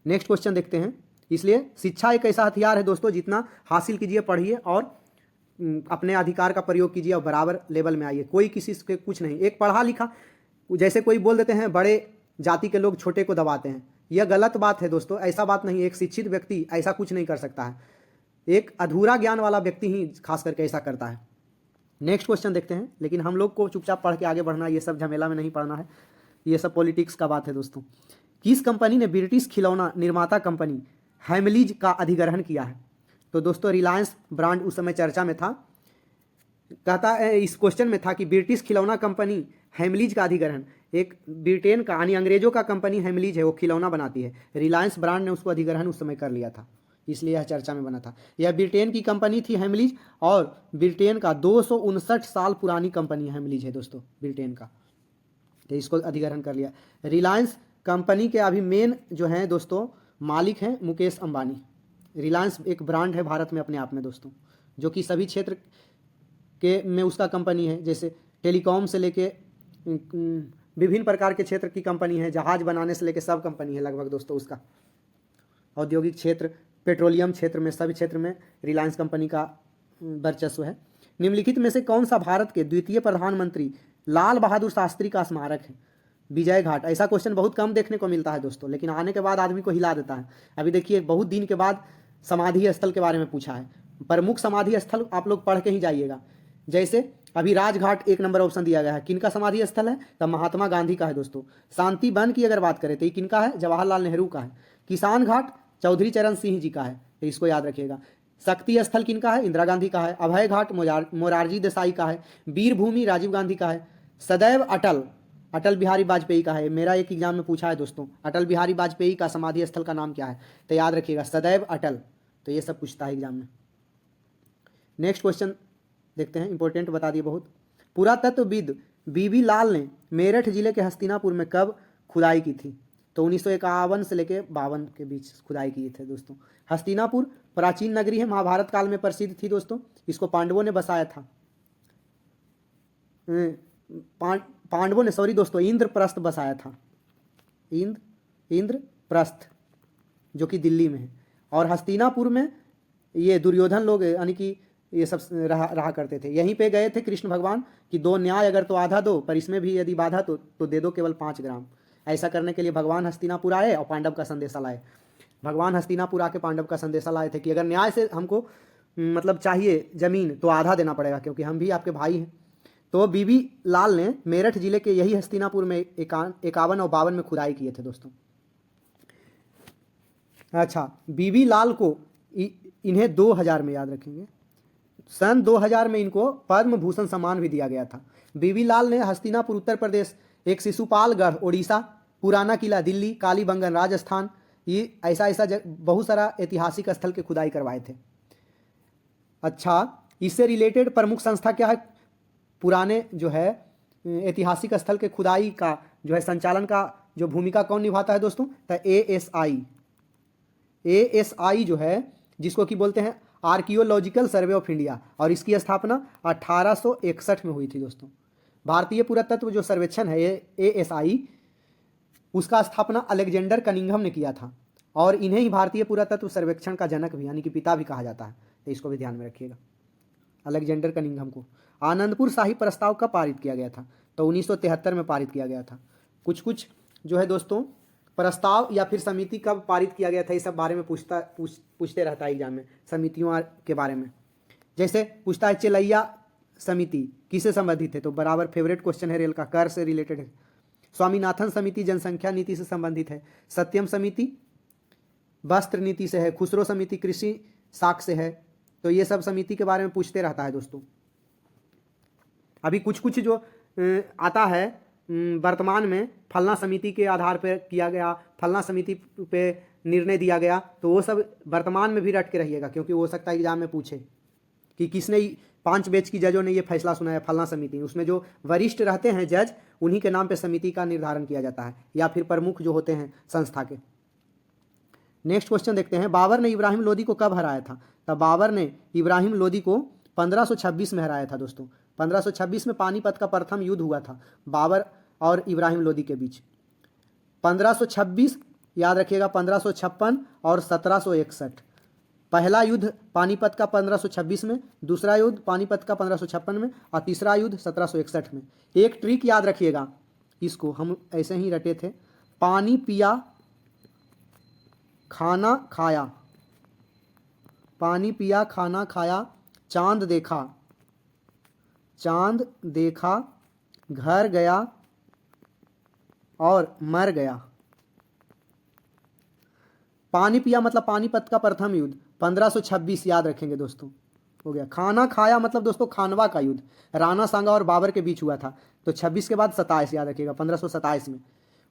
[SPEAKER 1] नेक्स्ट क्वेश्चन देखते हैं। इसलिए शिक्षा एक ऐसा हथियार है दोस्तों, जितना हासिल कीजिए, पढ़िए और अपने अधिकार का प्रयोग कीजिए और बराबर लेवल में आइए। कोई किसी से कुछ नहीं। एक पढ़ा लिखा, जैसे कोई बोल देते हैं बड़े जाति के लोग छोटे को दबाते हैं, यह गलत बात है दोस्तों, ऐसा बात नहीं है। एक शिक्षित व्यक्ति ऐसा कुछ नहीं कर सकता है, एक अधूरा ज्ञान वाला व्यक्ति ही खास करके ऐसा करता है। नेक्स्ट क्वेश्चन देखते हैं। लेकिन हम लोग को चुपचाप पढ़ के आगे बढ़ना, ये सब झमेला में नहीं पढ़ना है, ये सब पॉलिटिक्स का बात है दोस्तों। किस कंपनी ने ब्रिटिश खिलौना निर्माता कंपनी हैमलीज का अधिग्रहण किया है? तो दोस्तों रिलायंस ब्रांड उस समय चर्चा में था। कहता है, इस क्वेश्चन में था कि ब्रिटिश खिलौना कंपनी हैमलीज का अधिग्रहण, एक ब्रिटेन का यानी अंग्रेजों का कंपनी हैमलीज है, वो खिलौना बनाती है, रिलायंस ब्रांड ने उसको अधिग्रहण उस समय कर लिया था, इसलिए यह चर्चा में बना था। यह ब्रिटेन की कंपनी थी हैमलीज, और ब्रिटेन का 259 साल पुरानी कंपनी हैमलीज है दोस्तों, ब्रिटेन का, तो इसको अधिग्रहण कर लिया। रिलायंस कंपनी के अभी मेन जो हैं दोस्तों मालिक हैं मुकेश अंबानी। रिलायंस एक ब्रांड है भारत में अपने आप में दोस्तों, जो कि सभी क्षेत्र के में उसका कंपनी है, जैसे टेलीकॉम से लेके विभिन्न प्रकार के क्षेत्र की कंपनी है, जहाज बनाने से लेके सब कंपनी है लगभग दोस्तों उसका। औद्योगिक क्षेत्र पेट्रोलियम क्षेत्र में, सभी क्षेत्र में रिलायंस कंपनी का वर्चस्व है। निम्नलिखित में से कौन सा भारत के द्वितीय प्रधानमंत्री लाल बहादुर शास्त्री का स्मारक है? विजय घाट। ऐसा क्वेश्चन बहुत कम देखने को मिलता है दोस्तों, लेकिन आने के बाद आदमी को हिला देता है। अभी देखिए बहुत दिन के बाद समाधि स्थल के बारे में पूछा है। प्रमुख समाधि स्थल आप लोग पढ़ के ही जाइएगा। जैसे अभी राजघाट 1 नंबर ऑप्शन दिया गया है, किनका समाधि स्थल है? तब महात्मा गांधी का है दोस्तों। शांति वन की अगर बात करें तो ये किनका है? जवाहरलाल नेहरू का है। किसान घाट चौधरी चरण सिंह जी का है, तो इसको याद रखिएगा। शक्ति स्थल किनका है? इंदिरा गांधी का है। अभय घाट मोरारजी देसाई का है। वीर भूमि राजीव गांधी का है। सदैव अटल अटल बिहारी वाजपेयी का है। मेरा एक एग्जाम में पूछा है दोस्तों, अटल बिहारी वाजपेयी का समाधि स्थल का नाम क्या है? तो याद रखिएगा सदैव अटल। तो ये सब पूछता है एग्जाम में। नेक्स्ट क्वेश्चन देखते हैं, इंपॉर्टेंट बता दिए बहुत। पुरातत्वविद बीबी लाल ने मेरठ जिले के हस्तिनापुर में कब खुदाई की थी? तो 1951 से लेके 52 के बीच खुदाई किए थे दोस्तों। हस्तिनापुर प्राचीन नगरी है, महाभारत काल में प्रसिद्ध थी दोस्तों। इसको पांडवों ने बसाया था। पांडवों ने, सॉरी दोस्तों, इंद्रप्रस्थ बसाया था। इंद्रप्रस्थ जो कि दिल्ली में है। और हस्तिनापुर में ये दुर्योधन लोग यानी कि ये सब रहा करते थे। यहीं पे गए थे कृष्ण भगवान कि दो न्याय अगर तो आधा दो, पर इसमें भी यदि बाधा तो दे दो केवल 5 ग्राम। ऐसा करने के लिए भगवान हस्तिनापुर आए और पांडव का संदेशा लाए। भगवान हस्तिनापुर आके पांडव का संदेशा लाए थे कि अगर न्याय से हमको मतलब चाहिए जमीन तो आधा देना पड़ेगा, क्योंकि हम भी आपके भाई हैं। तो बीबी लाल ने मेरठ जिले के यही हस्तिनापुर में 51 और 52 में खुदाई किए थे दोस्तों। अच्छा, बीबी लाल को इन्हें 2000 में याद रखेंगे, सन 2000 में इनको पद्म भूषण सम्मान भी दिया गया था। बीबी लाल ने हस्तिनापुर उत्तर प्रदेश, एक शिशुपालगढ़ ओडिशा, पुराना किला दिल्ली, कालीबंगन राजस्थान, ये ऐसा बहुत सारा ऐतिहासिक स्थल के खुदाई करवाए थे। अच्छा, इससे रिलेटेड प्रमुख संस्था क्या है? पुराने जो है ऐतिहासिक स्थल के खुदाई का जो है संचालन का जो भूमिका कौन निभाता है दोस्तों? तो ASI जो है, जिसको कि बोलते हैं आर्कियोलॉजिकल सर्वे ऑफ इंडिया, और इसकी स्थापना 1861 में हुई थी दोस्तों। भारतीय पुरातत्व जो सर्वेक्षण है ASI, उसका स्थापना अलेक्जेंडर कनिंघम ने किया था, और इन्हें ही भारतीय पुरातत्व सर्वेक्षण का जनक भी यानी कि पिता भी कहा जाता है। तो इसको भी ध्यान में रखिएगा, अलेक्जेंडर कनिंघम को। आनंदपुर शाही प्रस्ताव कब पारित किया गया था? तो 1973 में पारित किया गया था। कुछ जो है दोस्तों प्रस्ताव या फिर समिति कब पारित किया गया था, इस सब बारे में पूछते रहता है एग्जाम में, समितियों के बारे में। जैसे पूछता है चेलैया समिति किससे संबंधित है? तो बराबर फेवरेट क्वेश्चन है रेल का, कर से रिलेटेड है। स्वामीनाथन समिति जनसंख्या नीति से संबंधित है। सत्यम समिति वस्त्र नीति से है। खुसरो समिति कृषि साख से है। तो ये सब समिति के बारे में पूछते रहता है दोस्तों। अभी कुछ जो आता है वर्तमान में, फलना समिति के आधार पर किया गया, फलना समिति पे निर्णय दिया गया, तो वो सब वर्तमान में भी रट के रहिएगा, क्योंकि हो सकता है एग्जाम में पूछे कि किसने 5 बैच की जजों ने ये फैसला सुनाया फलना समिति। उसमें जो वरिष्ठ रहते हैं जज, उन्हीं के नाम पे समिति का निर्धारण किया जाता है, या फिर प्रमुख जो होते हैं संस्था के। नेक्स्ट क्वेश्चन देखते हैं, बाबर ने इब्राहिम लोदी को कब हराया था? तब बाबर ने इब्राहिम लोदी को 1526 में हराया था दोस्तों। 1526 में पानीपत का प्रथम युद्ध हुआ था बाबर और इब्राहिम लोदी के बीच। 1526 याद रखिएगा, 1556 और 1761। पहला युद्ध पानीपत का 1526 में, दूसरा युद्ध पानीपत का 1556 में, और तीसरा युद्ध 1761 में। एक ट्रिक याद रखिएगा, इसको हम ऐसे ही रटे थे, पानी पिया खाना खाया, पानी पिया खाना खाया, चांद देखा घर गया और मर गया। पानी पिया मतलब पानीपत का प्रथम युद्ध 1526 याद रखेंगे दोस्तों, हो गया। खाना खाया मतलब दोस्तों खानवा का युद्ध राणा सांगा और बाबर के बीच हुआ था, तो 26 के बाद 27 याद रखिएगा, 1527 में।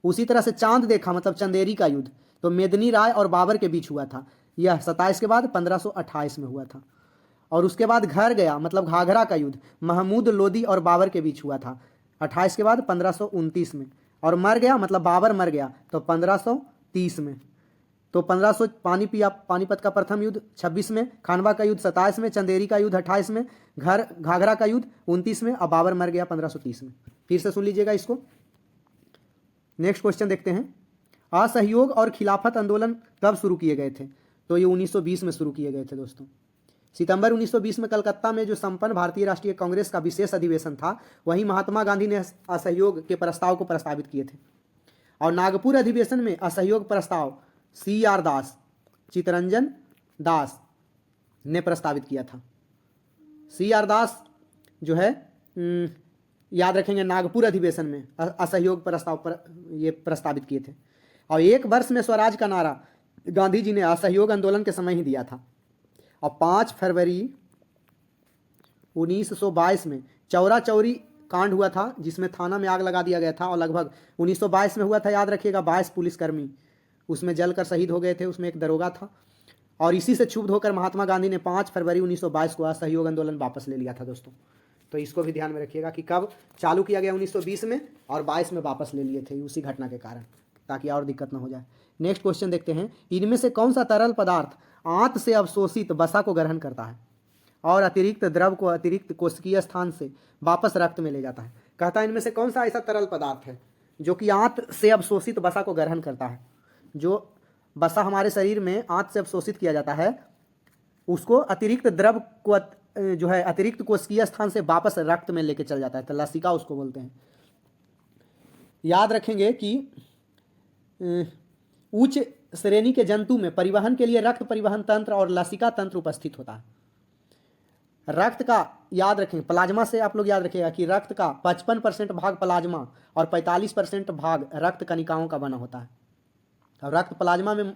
[SPEAKER 1] उसी तरह से चांद देखा मतलब चंदेरी का युद्ध, तो मेदिनी राय और बाबर के बीच हुआ था, यह 27 के बाद 1528 में हुआ था। और उसके बाद घर गया मतलब घाघरा का युद्ध महमूद लोदी और बाबर के बीच हुआ था 28 के बाद 1529 में। और मर गया मतलब बाबर मर गया तो 1530 में। तो 1500 पानीपत का प्रथम युद्ध 26 में, खानवा का युद्ध 27 में, चंदेरी का युद्ध 28 में, घाघरा का युद्ध 29 में, और बाबर मर गया 1530 में। फिर से सुन लीजिएगा इसको। नेक्स्ट क्वेश्चन देखते हैं, असहयोग और खिलाफत आंदोलन कब शुरू किए गए थे? तो ये 1920 में शुरू किए गए थे दोस्तों। सितंबर 1920 में कलकत्ता में जो संपन्न भारतीय राष्ट्रीय कांग्रेस का विशेष अधिवेशन था, वहीं महात्मा गांधी ने असहयोग के प्रस्ताव को प्रस्तावित किए थे। और नागपुर अधिवेशन में असहयोग प्रस्ताव CR दास, चित्तरंजन दास ने प्रस्तावित किया था। CR दास जो है याद रखेंगे, नागपुर अधिवेशन में असहयोग प्रस्ताव पर ये प्रस्तावित किए थे। और 1 वर्ष में स्वराज का नारा गांधी जी ने असहयोग आंदोलन के समय ही दिया था। और 5 फरवरी 1922 में चौरा चौरी कांड हुआ था, जिसमें थाना में आग लगा दिया गया था। और लगभग 1922 में हुआ था, याद रखिएगा, 22 पुलिसकर्मी उसमें जलकर शहीद हो गए थे, उसमें एक दरोगा था। और इसी से क्षुब्ध होकर महात्मा गांधी ने 5 फरवरी 1922 को असहयोग आंदोलन वापस ले लिया था दोस्तों। तो इसको भी ध्यान में रखिएगा कि कब चालू किया गया, 1920 में, और 22 में वापस ले लिए थे उसी घटना के कारण, ताकि और दिक्कत ना हो जाए। नेक्स्ट क्वेश्चन देखते हैं, इनमें से कौन सा तरल पदार्थ आंत से अवशोषित वसा को ग्रहण करता है और अतिरिक्त द्रव को अतिरिक्त कोशिकीय स्थान से वापस रक्त में ले जाता है? कहता है इनमें से कौन सा ऐसा तरल पदार्थ है जो कि आंत से अवशोषित वसा को ग्रहण करता है। जो वसा हमारे शरीर में आंत से अवशोषित किया जाता है, उसको अतिरिक्त द्रव को जो है अतिरिक्त कोशिकीय स्थान से वापस रक्त में लेके चल जाता है, तो लसिका उसको बोलते हैं। याद रखेंगे कि उच्च श्रेणी के जंतु में परिवहन के लिए रक्त परिवहन तंत्र और लसिका तंत्र उपस्थित होता है। रक्त का याद रखेंगे, प्लाज्मा से आप लोग याद रखिएगा कि रक्त का 55% भाग प्लाज्मा और 45% भाग रक्त कणिकाओं का बना होता है। और रक्त प्लाज्मा में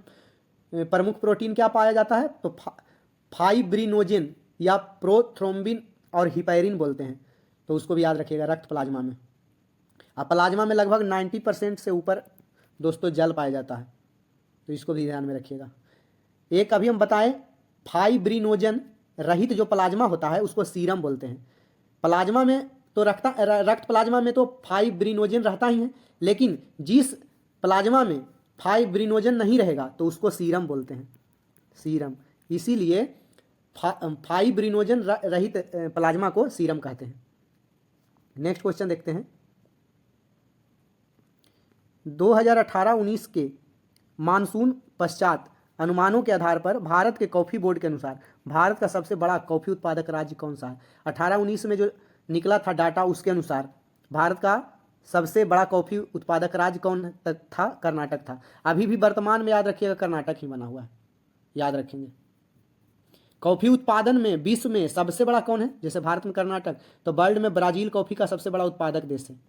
[SPEAKER 1] प्रमुख प्रोटीन क्या पाया जाता है? तो फाइब्रिनोजेन या प्रोथ्रोम्बिन और हिपैरिन बोलते हैं, तो उसको भी याद रखिएगा रक्त प्लाज्मा में। अब प्लाज्मा में लगभग 90% से ऊपर दोस्तों जल पाया जाता है, तो इसको भी ध्यान में रखिएगा। एक अभी हम बताएं, फाइब्रिनोजन रहित जो प्लाज्मा होता है उसको सीरम बोलते हैं। प्लाज्मा में तो रक्त प्लाज्मा में तो फाइब्रिनोजन रहता ही है, लेकिन जिस प्लाज्मा में फाइब्रिनोजन नहीं रहेगा तो उसको सीरम बोलते हैं, सीरम। इसीलिए फाइब्रिनोजन रहित प्लाज्मा को सीरम कहते हैं। नेक्स्ट क्वेश्चन देखते हैं, 2018-19 के मानसून पश्चात अनुमानों के आधार पर भारत के कॉफी बोर्ड के अनुसार भारत का सबसे बड़ा कॉफी उत्पादक राज्य कौन सा है? 18-19 में जो निकला था डाटा, उसके अनुसार भारत का सबसे बड़ा कॉफी उत्पादक राज्य कौन था? कर्नाटक था। अभी भी वर्तमान में याद रखिएगा कर्नाटक ही बना हुआ है, याद रखेंगे। कॉफी उत्पादन में विश्व में सबसे बड़ा कौन है? जैसे भारत में कर्नाटक, तो वर्ल्ड में ब्राजील कॉफी का सबसे बड़ा उत्पादक देश है।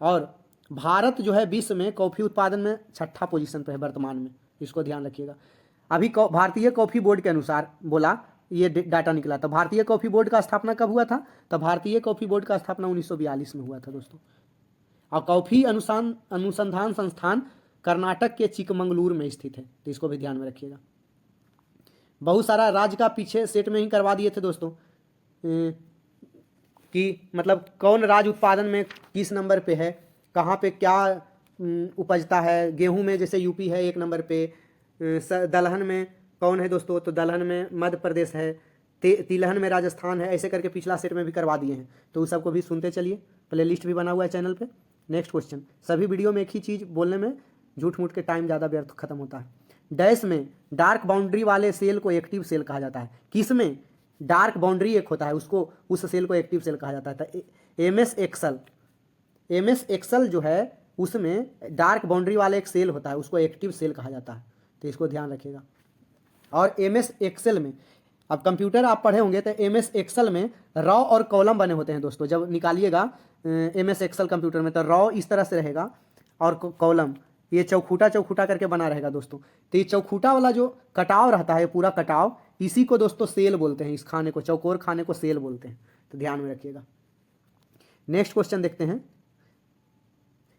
[SPEAKER 1] और भारत जो है विश्व में कॉफी उत्पादन में 6ठा पोजीशन पर है वर्तमान में, इसको ध्यान रखिएगा। अभी भारतीय कॉफी बोर्ड के अनुसार बोला, ये डाटा निकला। तो भारतीय कॉफी बोर्ड का स्थापना कब हुआ था? तो भारतीय कॉफी बोर्ड का स्थापना 1942 में हुआ था दोस्तों। और कॉफी अनुसंधान संस्थान कर्नाटक के चिकमंगलुरु में स्थित है, तो इसको भी ध्यान में रखिएगा। बहुत सारा राज्य का पीछे सेट में ही करवा दिए थे दोस्तों कि मतलब कौन राज्य उत्पादन में किस नंबर पे है, कहाँ पे क्या उपजता है। गेहूं में जैसे यूपी है 1 नंबर पे, दलहन में कौन है दोस्तों? तो दलहन में मध्य प्रदेश है, तिलहन में राजस्थान है। ऐसे करके पिछला सेट में भी करवा दिए हैं, तो उस सबको भी सुनते चलिए। प्ले लिस्ट भी बना हुआ है चैनल पे। नेक्स्ट क्वेश्चन, सभी वीडियो में एक ही चीज़ बोलने में झूठ मूठ के टाइम ज़्यादा व्यर्थ खत्म होता है। डैश में डार्क बाउंड्री वाले सेल को एक्टिव सेल कहा जाता है। किस में डार्क बाउंड्री एक होता है, उसको उस सेल को एक्टिव सेल कहा जाता है। तो MS एक्सल जो है उसमें डार्क बाउंड्री वाला एक सेल होता है, उसको एक्टिव सेल कहा जाता है, तो इसको ध्यान रखिएगा। और MS एक्सेल में, अब कंप्यूटर आप पढ़े होंगे तो MS एक्सेल में रॉ और कॉलम बने होते हैं दोस्तों। जब निकालिएगा MS एक्सेल कंप्यूटर में, तो रॉ इस तरह से रहेगा और कॉलम ये चौखूटा करके बना रहेगा दोस्तों। तो ये चौखूटा वाला जो कटाव रहता है, पूरा कटाव, इसी को दोस्तों सेल बोलते हैं। इस खाने को, चौकोर खाने को सेल बोलते हैं, तो ध्यान में रखिएगा। नेक्स्ट क्वेश्चन देखते हैं,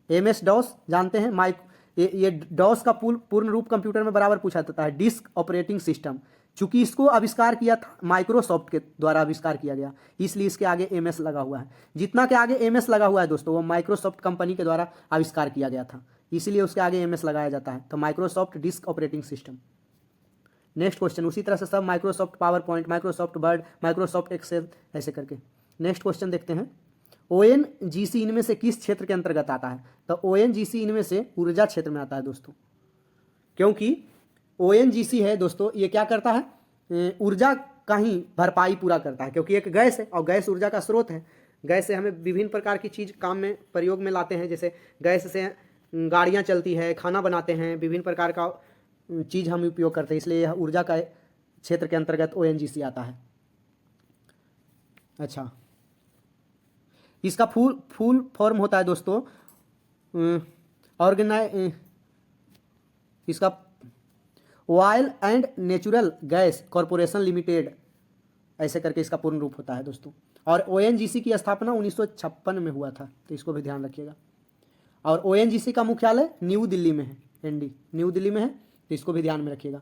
[SPEAKER 1] MS डॉस जानते हैं? ये डॉस का पूर्ण रूप कंप्यूटर में बराबर पूछा जाता है, डिस्क ऑपरेटिंग सिस्टम। चूंकि इसको आविष्कार किया था माइक्रोसॉफ्ट के द्वारा आविष्कार किया गया, इसलिए इसके आगे MS लगा हुआ है। जितना के आगे MS लगा हुआ है दोस्तों, वो माइक्रोसॉफ्ट कंपनी के द्वारा आविष्कार किया गया था, इसलिए उसके आगे MS लगाया जाता है। तो Microsoft disk operating system. Next question, उसी तरह से सब Microsoft PowerPoint, Microsoft Word, Microsoft Excel, ऐसे करके। नेक्स्ट क्वेश्चन देखते हैं, ONGC इनमें से किस क्षेत्र के अंतर्गत आता है? तो ONGC इनमें से ऊर्जा क्षेत्र में आता है दोस्तों, क्योंकि ONGC है दोस्तों, ये क्या करता है, ऊर्जा का ही भरपाई पूरा करता है, क्योंकि एक गैस है और गैस ऊर्जा का स्रोत है। गैस से हमें विभिन्न प्रकार की चीज़ काम में प्रयोग में लाते हैं, जैसे गैस से गाड़ियाँ चलती है, खाना बनाते हैं, विभिन्न प्रकार का चीज़ हम उपयोग करते हैं, इसलिए यह ऊर्जा का क्षेत्र के अंतर्गत ONGC आता है। अच्छा, इसका फुल फॉर्म होता है दोस्तों इसका oil and natural gas corporation limited, ऐसे करके इसका पूर्ण रूप होता है दोस्तों। और ONGC की स्थापना 1956 में हुआ था, तो इसको भी ध्यान रखिएगा। और ONGC का मुख्यालय न्यू दिल्ली में है, ND न्यू दिल्ली में है, तो इसको भी ध्यान में रखिएगा।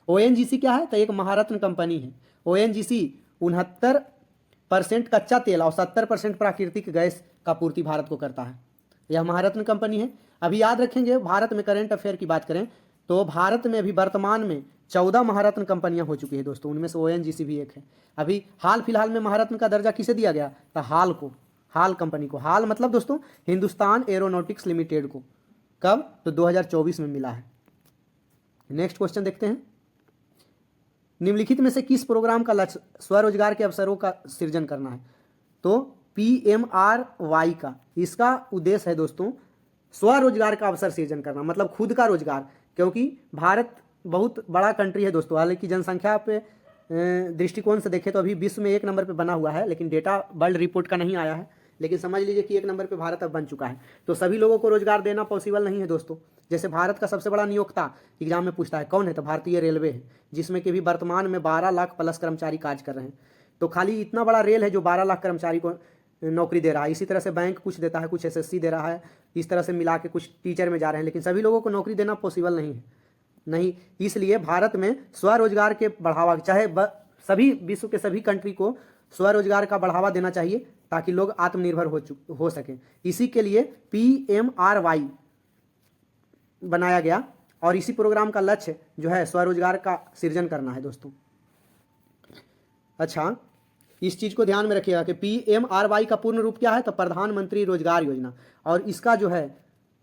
[SPEAKER 1] ONGC क्या है, तो एक महारत्न कंपनी है। ONGC 69% कच्चा तेल और 70% प्राकृतिक गैस का पूर्ति भारत को करता है। यह महारत्न कंपनी है। अभी याद रखेंगे, भारत में करंट अफेयर की बात करें तो भारत में अभी वर्तमान में 14 महारत्न कंपनियां हो चुकी है दोस्तों, उनमें से ONGC भी एक है। अभी हाल फिलहाल में महारत्न का दर्जा किसे दिया गया, तो हाल कंपनी को, हाल मतलब दोस्तों हिंदुस्तान एरोनॉटिक्स लिमिटेड को। कब, तो 2024 में मिला है। नेक्स्ट क्वेश्चन देखते हैं, निम्नलिखित में से किस प्रोग्राम का लक्ष्य स्वरोजगार के अवसरों का सृजन करना है, तो PMRY का इसका उद्देश्य है दोस्तों स्वरोजगार का अवसर सृजन करना, मतलब खुद का रोजगार। क्योंकि भारत बहुत बड़ा कंट्री है दोस्तों, हालांकि जनसंख्या पे दृष्टिकोण से देखें तो अभी विश्व में 1 नंबर पे बना हुआ है, लेकिन डेटा वर्ल्ड रिपोर्ट का नहीं आया है, लेकिन समझ लीजिए कि 1 नंबर पे भारत अब बन चुका है। तो सभी लोगों को रोजगार देना पॉसिबल नहीं है दोस्तों। जैसे भारत का सबसे बड़ा नियोक्ता एग्जाम में पूछता है कौन है, तो भारतीय रेलवे है, जिसमें कि भी वर्तमान में 12 लाख प्लस कर्मचारी कार्य कर रहे हैं। तो खाली इतना बड़ा रेल है जो 12 लाख कर्मचारी को नौकरी दे रहा है। इसी तरह से बैंक कुछ देता है, कुछ SSC दे रहा है, इस तरह से मिला के कुछ टीचर में जा रहे हैं, लेकिन सभी लोगों को नौकरी देना पॉसिबल नहीं है, नहीं। इसलिए भारत में स्वरोजगार के बढ़ावा, चाहे सभी विश्व के सभी कंट्री को स्वरोजगार का बढ़ावा देना चाहिए ताकि लोग आत्मनिर्भर हो सकें। इसी के लिए PMRY बनाया गया और इसी प्रोग्राम का लक्ष्य जो है स्वरोजगार का सृजन करना है दोस्तों। अच्छा, इस चीज़ को ध्यान में रखिएगा कि PMRY का पूर्ण रूप क्या है, तो प्रधानमंत्री रोजगार योजना। और इसका जो है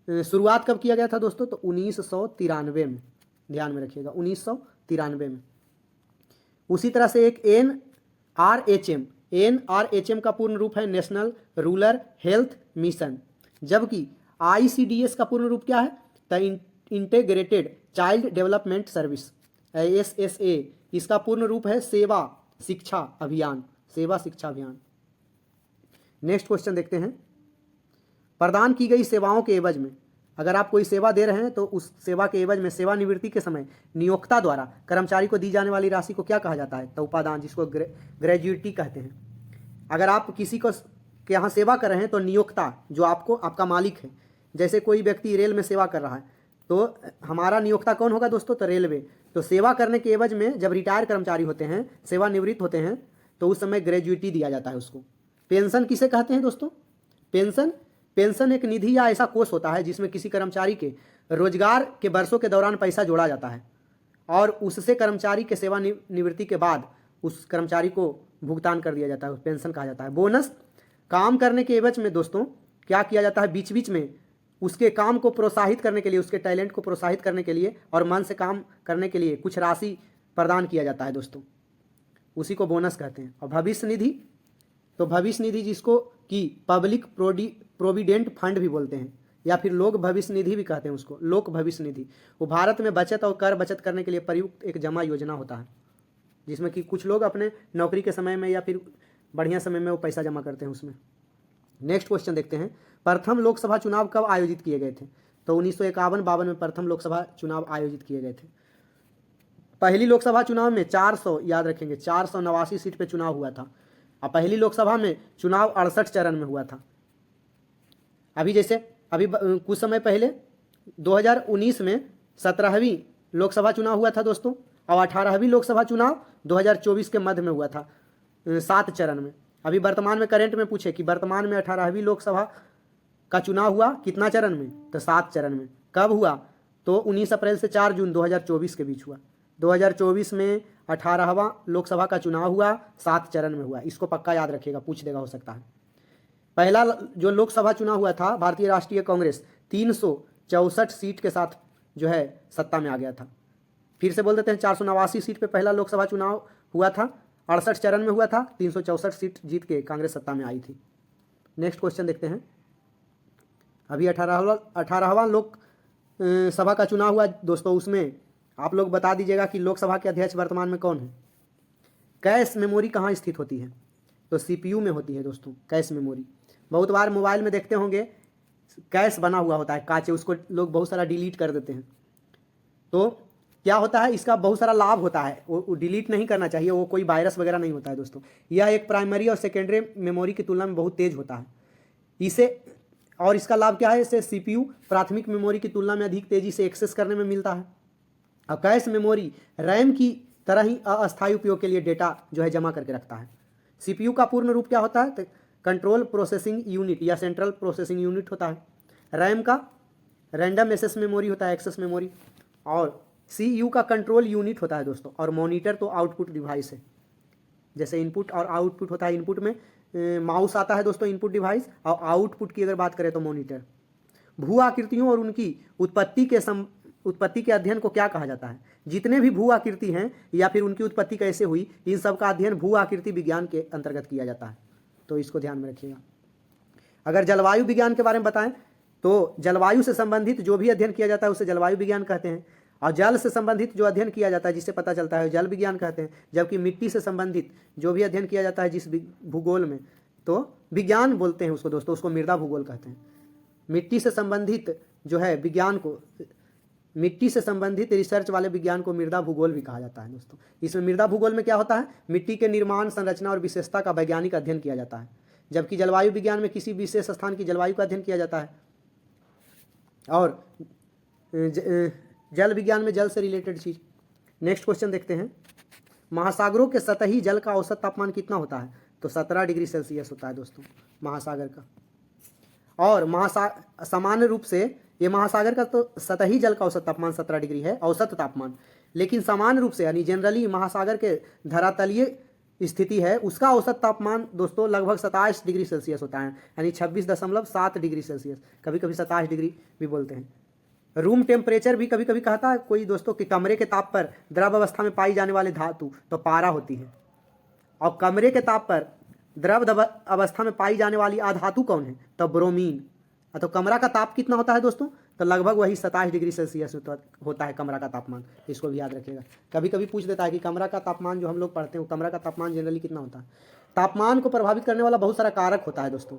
[SPEAKER 1] शुरुआत कब किया गया था दोस्तों, तो 1993 में, ध्यान में रखिएगा 1993 में। उसी तरह से एक NRHM का पूर्ण रूप है नेशनल रूरल हेल्थ मिशन, जबकि ICDS का पूर्ण रूप क्या है, तो integrated child development service, ISSA। इसका पूर्ण रूप है सेवा शिक्षा अभियान। नेक्स्ट क्वेश्चन देखते हैं, प्रदान की गई सेवाओं के एवज में, अगर आप कोई सेवा दे रहे हैं तो उस सेवा के एवज में सेवानिवृत्ति के समय नियोक्ता द्वारा कर्मचारी को दी जाने वाली राशि को क्या कहा जाता है, तो उपादान, जिसको ग्रेजुइटी कहते हैं। अगर आप किसी को के यहाँ सेवा कर रहे हैं तो नियोक्ता जो आपका मालिक है, जैसे कोई व्यक्ति रेल में सेवा कर रहा है तो हमारा नियोक्ता कौन होगा दोस्तों, तो रेलवे। तो सेवा करने के एवज में जब रिटायर कर्मचारी होते हैं, सेवानिवृत्त होते हैं, तो उस समय ग्रेजुइटी दिया जाता है उसको। पेंशन किसे कहते हैं दोस्तों, पेंशन एक निधि या ऐसा कोष होता है जिसमें किसी कर्मचारी के रोजगार के वर्षों के दौरान पैसा जोड़ा जाता है और उससे कर्मचारी के सेवानिवृत्ति के बाद उस कर्मचारी को भुगतान कर दिया जाता है, पेंशन कहा जाता है। बोनस, काम करने के एवज में दोस्तों क्या किया जाता है, बीच बीच में उसके काम को प्रोत्साहित करने के लिए, उसके टैलेंट को प्रोत्साहित करने के लिए और मन से काम करने के लिए कुछ राशि प्रदान किया जाता है दोस्तों, उसी को बोनस कहते हैं। और भविष्य निधि, तो भविष्य निधि जिसको कि पब्लिक प्रोविडेंट फंड भी बोलते हैं या फिर लोक भविष्य निधि भी कहते हैं उसको, लोक भविष्य निधि, वो भारत में बचत और कर बचत करने के लिए प्रयुक्त एक जमा योजना होता है, जिसमें कि कुछ लोग अपने नौकरी के समय में या फिर बढ़िया समय में वो पैसा जमा करते हैं उसमें। नेक्स्ट क्वेश्चन देखते हैं, प्रथम लोकसभा चुनाव कब आयोजित किए गए थे, तो 1951-52 में प्रथम लोकसभा चुनाव आयोजित किए गए थे। पहली लोकसभा चुनाव में 400, याद रखेंगे 489 सीट पे चुनाव हुआ था और पहली लोकसभा में चुनाव 68 चरण में हुआ था। अभी कुछ समय पहले 2019 में 17वीं लोकसभा चुनाव हुआ था दोस्तों और 18वीं लोकसभा चुनाव 2024 के मध्य में हुआ था 7 चरण में। अभी वर्तमान में करंट में पूछे कि वर्तमान में 18वीं लोकसभा का चुनाव हुआ कितना चरण में, तो 7 चरण में। कब हुआ, तो 19 अप्रैल से 4 जून 2024 के बीच हुआ। 2024 में 18वां लोकसभा का चुनाव हुआ, 7 चरण में हुआ। इसको पक्का याद रखिएगा, पूछ देगा हो सकता है। पहला जो लोकसभा चुनाव हुआ था, भारतीय राष्ट्रीय कांग्रेस 364 सीट के साथ जो है सत्ता में आ गया था। फिर से बोल देते हैं, 489 सीट पे पहला लोकसभा चुनाव हुआ था, 68 चरण में हुआ था, 364 सीट जीत के कांग्रेस सत्ता में आई थी। नेक्स्ट क्वेश्चन देखते हैं। अभी 18वां लोकसभा का चुनाव हुआ दोस्तों, उसमें आप लोग बता दीजिएगा कि लोकसभा के अध्यक्ष वर्तमान में कौन है। कैश मेमोरी कहाँ स्थित होती है? तो सीपीयू में होती है दोस्तों कैश मेमोरी। बहुत बार मोबाइल में देखते होंगे कैश बना हुआ होता है कांचे, उसको लोग बहुत सारा डिलीट कर देते हैं। तो क्या होता है, इसका बहुत सारा लाभ होता है, वो डिलीट नहीं करना चाहिए, वो कोई वायरस वगैरह नहीं होता है दोस्तों। यह एक प्राइमरी और सेकेंडरी मेमोरी की तुलना में बहुत तेज होता है इसे, और इसका लाभ क्या है, इससे सीपीयू प्राथमिक मेमोरी की तुलना में अधिक तेजी से एक्सेस करने में मिलता है। और कैश मेमोरी रैम की तरह ही अस्थायी उपयोग के लिए डेटा जो है जमा करके रखता है। सीपीयू का पूर्ण रूप क्या होता है, तो कंट्रोल प्रोसेसिंग यूनिट या सेंट्रल प्रोसेसिंग यूनिट होता है। रैम का रैंडम एक्सेस मेमोरी होता है, एक्सेस मेमोरी। और सीयू का कंट्रोल यूनिट होता है दोस्तों। और मॉनिटर तो आउटपुट डिवाइस है, जैसे इनपुट और आउटपुट होता है। इनपुट में माउस आता है दोस्तों, इनपुट डिवाइस, और आउटपुट की अगर बात करें तो मॉनिटर। भू आकृतियों और उनकी उत्पत्ति के अध्ययन को क्या कहा जाता है? जितने भी भू आकृति हैं या फिर उनकी उत्पत्ति कैसे हुई, इन सब का अध्ययन भू आकृति विज्ञान के अंतर्गत किया जाता है। तो इसको ध्यान में रखिएगा। अगर जलवायु विज्ञान के बारे में बताएं तो जलवायु से संबंधित जो भी अध्ययन किया जाता है उसे जलवायु विज्ञान कहते हैं। और जल से संबंधित जो अध्ययन किया जाता है जिससे पता चलता है जल विज्ञान कहते हैं। जबकि मिट्टी से संबंधित जो भी अध्ययन किया जाता है जिस भूगोल में, तो विज्ञान बोलते हैं उसको दोस्तों, उसको मृदा भूगोल कहते हैं। मिट्टी से संबंधित जो है विज्ञान को, मिट्टी से संबंधित रिसर्च वाले विज्ञान को मृदा भूगोल भी कहा जाता है दोस्तों। इसमें मृदा भूगोल में क्या होता है, मिट्टी के निर्माण, संरचना और विशेषता का वैज्ञानिक अध्ययन किया जाता है। जबकि जलवायु विज्ञान में किसी विशेष स्थान की जलवायु का अध्ययन किया जाता है। और जल विज्ञान में जल से रिलेटेड चीज। नेक्स्ट क्वेश्चन देखते हैं। महासागरों के सतही जल का औसत तापमान कितना होता है? तो 17 डिग्री सेल्सियस होता है दोस्तों महासागर का। और सामान्य रूप से ये महासागर का तो सतही जल का औसत तापमान 17 डिग्री है औसत तापमान, लेकिन सामान्य रूप से यानी जनरली महासागर के धरातलीय स्थिति है उसका औसत तापमान दोस्तों लगभग 27 डिग्री सेल्सियस होता है, यानी 26.7 डिग्री सेल्सियस, कभी कभी 27 डिग्री भी बोलते हैं। रूम टेम्परेचर भी कभी कभी कहता है कोई दोस्तों कि कमरे के ताप पर द्रव अवस्था में पाई जाने वाली धातु तो पारा होती है। और कमरे के ताप पर द्रव अवस्था में पाई जाने वाली अधातु कौन है? तो ब्रोमीन। तो कमरा का ताप कितना होता है दोस्तों? तो लगभग वही 27 डिग्री सेल्सियस होता है कमरा का तापमान। इसको भी याद रखिएगा। कभी कभी पूछ देता है कि कमरा का तापमान जो हम लोग पढ़ते हैं, कमरा का तापमान जनरली कितना होता है? तापमान को प्रभावित करने वाला बहुत सारा कारक होता है दोस्तों,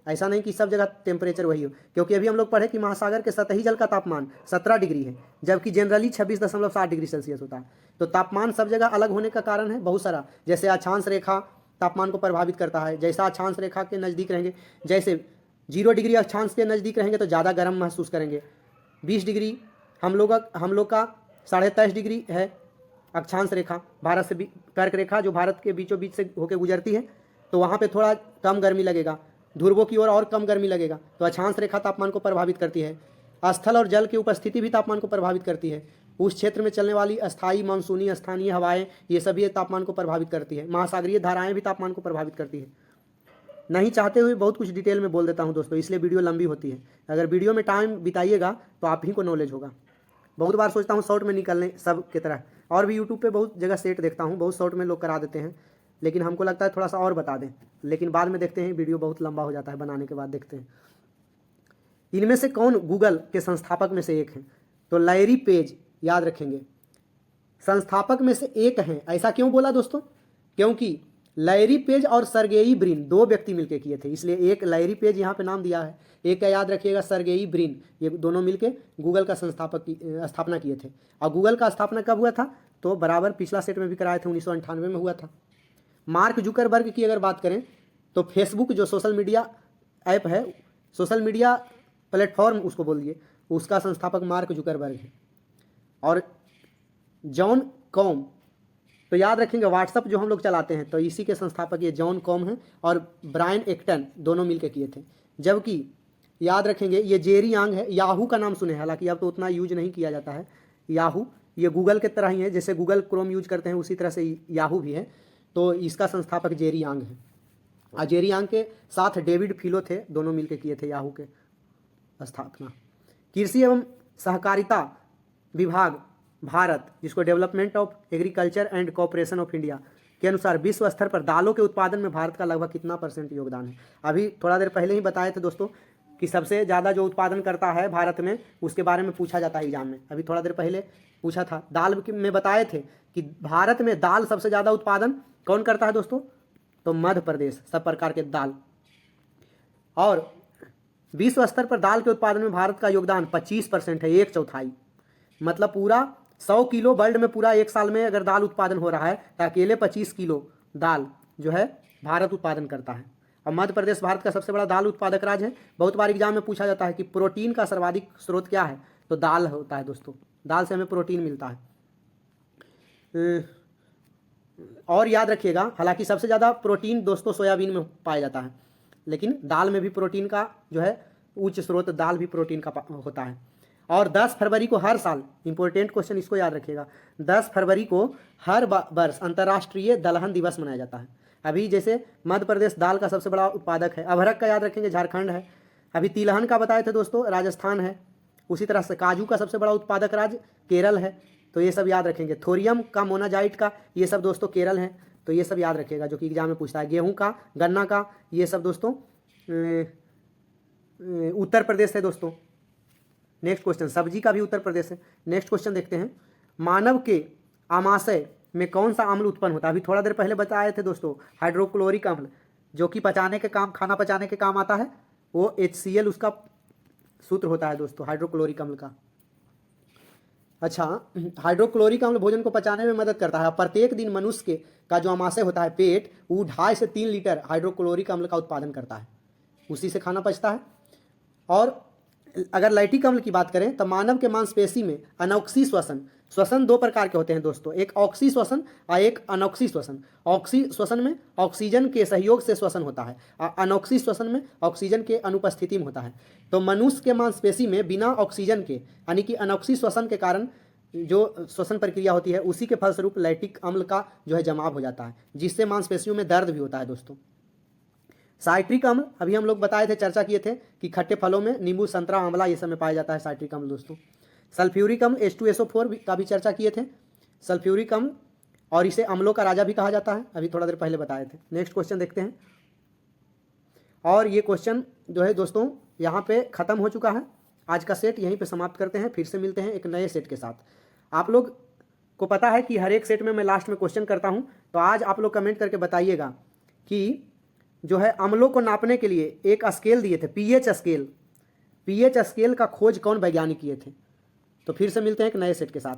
[SPEAKER 1] ऐसा नहीं कि सब जगह टेम्परेचर वही हो। क्योंकि अभी हम लोग पढ़े कि महासागर के सतही जल का तापमान 17 डिग्री है, जबकि जनरली 26.7 डिग्री सेल्सियस होता है। तो तापमान सब जगह अलग होने का कारण है बहुत सारा, जैसे अक्षांश रेखा तापमान को प्रभावित करता है। जैसा अक्षांश रेखा के नज़दीक रहेंगे, जैसे 0 डिग्री अक्षांश के नज़दीक रहेंगे तो ज़्यादा गर्म महसूस करेंगे। 20 डिग्री हम लोग का 23.5 डिग्री है अक्षांश रेखा, भारत से कर्क रेखा जो भारत के बीचों बीच से होकर गुजरती है, तो वहाँ पे थोड़ा कम गर्मी लगेगा। ध्रुवों की ओर और कम गर्मी लगेगा। तो अक्षांश रेखा तापमान को प्रभावित करती है। स्थल और जल की उपस्थिति भी तापमान को प्रभावित करती है। उस क्षेत्र में चलने वाली अस्थायी, मानसूनी, स्थानीय हवाएं, ये सभी तापमान को प्रभावित करती है। महासागरीय धाराएं भी तापमान को प्रभावित करती है। नहीं चाहते हुए बहुत कुछ डिटेल में बोल देता हूं दोस्तों, इसलिए वीडियो लंबी होती है। अगर वीडियो में टाइम बिताइएगा तो आप ही को नॉलेज होगा। बहुत बार सोचता हूँ शॉर्ट में निकलने सब की तरह, और भी यूट्यूब पे बहुत जगह सेट देखता हूँ, बहुत शॉर्ट में लोग करा देते हैं, लेकिन हमको लगता है थोड़ा सा और बता दें, लेकिन बाद में देखते हैं वीडियो बहुत लंबा हो जाता है बनाने के बाद देखते हैं। इनमें से कौन गूगल के संस्थापक में से एक है? तो लैरी पेज, याद रखेंगे, संस्थापक में से एक हैं। ऐसा क्यों बोला दोस्तों? क्योंकि लैरी पेज और सर्गेई ब्रिन 2 व्यक्ति मिलकर किए थे, इसलिए एक लैरी पेज यहाँ पे नाम दिया है, एक का याद रखिएगा सर्गेई ब्रिन। ये दोनों मिलकर गूगल का स्थापना किए थे। और गूगल का स्थापना कब हुआ था? तो बराबर पिछला सेट में भी कराए थे, 1998 में हुआ था। मार्क जुकरबर्ग की अगर बात करें तो फेसबुक जो सोशल मीडिया ऐप है, सोशल मीडिया प्लेटफॉर्म उसको बोलिए, उसका संस्थापक मार्क जुकरबर्ग है। और जॉन कॉम, तो याद रखेंगे व्हाट्सअप जो हम लोग चलाते हैं तो इसी के संस्थापक ये जॉन कॉम हैं और ब्रायन एक्टन, दोनों मिलकर किए थे। जबकि याद रखेंगे ये जेरी यांग है। याहू का नाम सुने, हालांकि अब तो उतना यूज नहीं किया जाता है। याहू ये गूगल के तरह ही है, जैसे गूगल क्रोम यूज करते हैं उसी तरह से याहू भी है। तो इसका संस्थापक जेरी यांग है। और जेरी यांग के साथ डेविड फिलो थे, दोनों मिलकर किए थे याहू के स्थापना। कृषि एवं सहकारिता विभाग भारत, जिसको development of agriculture and cooperation of India के अनुसार विश्व स्तर पर दालों के उत्पादन में भारत का लगभग कितना % योगदान है? अभी थोड़ा देर पहले ही बताए थे दोस्तों कि सबसे ज़्यादा जो उत्पादन करता है भारत में, उसके बारे में पूछा जाता है एग्जाम में। अभी थोड़ा देर पहले पूछा था, दाल में बताए थे कि भारत में दाल सबसे ज़्यादा उत्पादन कौन करता है दोस्तों? तो मध्य प्रदेश, सब प्रकार के दाल। और विश्व स्तर पर दाल के उत्पादन में भारत का योगदान 25% है, 1/4। मतलब पूरा 100 किलो वर्ल्ड में पूरा एक साल में अगर दाल उत्पादन हो रहा है तो अकेले 25 किलो दाल जो है भारत उत्पादन करता है। और मध्य प्रदेश भारत का सबसे बड़ा दाल उत्पादक राज्य है। बहुत बार एग्जाम में पूछा जाता है कि प्रोटीन का सर्वाधिक स्रोत क्या है? तो दाल होता है दोस्तों, दाल से हमें प्रोटीन मिलता है। और याद रखिएगा, हालांकि सबसे ज़्यादा प्रोटीन दोस्तों सोयाबीन में पाया जाता है, लेकिन दाल में भी प्रोटीन का जो है उच्च स्रोत दाल भी प्रोटीन का होता है। और 10 फरवरी को हर साल, इंपॉर्टेंट क्वेश्चन इसको याद रखिएगा, 10 फरवरी को हर वर्ष अंतर्राष्ट्रीय दलहन दिवस मनाया जाता है। अभी जैसे मध्य प्रदेश दाल का सबसे बड़ा उत्पादक है, अभरक का याद रखेंगे झारखंड है, अभी तिलहन का बताए थे दोस्तों राजस्थान है, उसी तरह से काजू का सबसे बड़ा उत्पादक राज्य केरल है, तो ये सब याद रखेंगे। थोरियम का, मोनाजाइट का, ये सब दोस्तों केरल है, तो ये सब याद रखिएगा जो कि एग्जाम में पूछता है। गेहूं का, गन्ना का, ये सब दोस्तों उत्तर प्रदेश है दोस्तों। नेक्स्ट क्वेश्चन, सब्जी का भी उत्तर प्रदेश है। नेक्स्ट क्वेश्चन देखते हैं, मानव के आमाशय में कौन सा अम्ल उत्पन्न होता है? अभी थोड़ा देर पहले बताए थे दोस्तों, हाइड्रोक्लोरिक अम्ल, जो कि पचाने के काम, खाना पचाने के काम आता है, वो HCl उसका सूत्र होता है दोस्तों, हाइड्रोक्लोरिक अम्ल का। अच्छा, हाइड्रोक्लोरिक अम्ल भोजन को पचाने में मदद करता है। प्रत्येक दिन मनुष्य का जो आमाशय होता है पेट, वो 2.5 से 3 लीटर हाइड्रोक्लोरिक अम्ल का उत्पादन करता है, उसी से खाना पचता है। और अगर लैक्टिक अम्ल की बात करें तो मानव के मांसपेशी में अनॉक्सी श्वसन, श्वसन 2 प्रकार के होते हैं दोस्तों, एक ऑक्सी श्वसन और एक अनॉक्सी श्वसन। ऑक्सी श्वसन में ऑक्सीजन के सहयोग से श्वसन होता है, और अनॉक्सी श्वसन में ऑक्सीजन के अनुपस्थिति में होता है। तो मनुष्य के मांसपेशी में बिना ऑक्सीजन के, यानी कि अनॉक्सी श्वसन के कारण जो श्वसन प्रक्रिया होती है, उसी के फलस्वरूप लैक्टिक अम्ल का जो है जमाव हो जाता है, जिससे मांसपेशियों में दर्द भी होता है दोस्तों। साइट्रिक अम्ल अभी हम लोग बताए थे, चर्चा किए थे कि खट्टे फलों में नींबू, संतरा, आंवला, ये सब में पाया जाता है साइट्रिक अम्ल दोस्तों। सल्फ्यूरिक अम्ल H2SO4 का भी चर्चा किए थे, सल्फ्यूरिक अम्ल, और इसे अम्लों का राजा भी कहा जाता है, अभी थोड़ा देर पहले बताए थे। नेक्स्ट क्वेश्चन देखते हैं, और ये क्वेश्चन जो है दोस्तों यहाँ पे ख़त्म हो चुका है। आज का सेट यहीं पे समाप्त करते हैं, फिर से मिलते हैं एक नए सेट के साथ। आप लोग को पता है कि हर एक सेट में मैं लास्ट में क्वेश्चन करता हूँ, तो आज आप लोग कमेंट करके बताइएगा कि जो है अम्लों को नापने के लिए एक स्केल दिए थे, पीएच स्केल, पीएच स्केल का खोज कौन वैज्ञानिक किए थे। तो फिर से मिलते हैं एक नए सेट के साथ।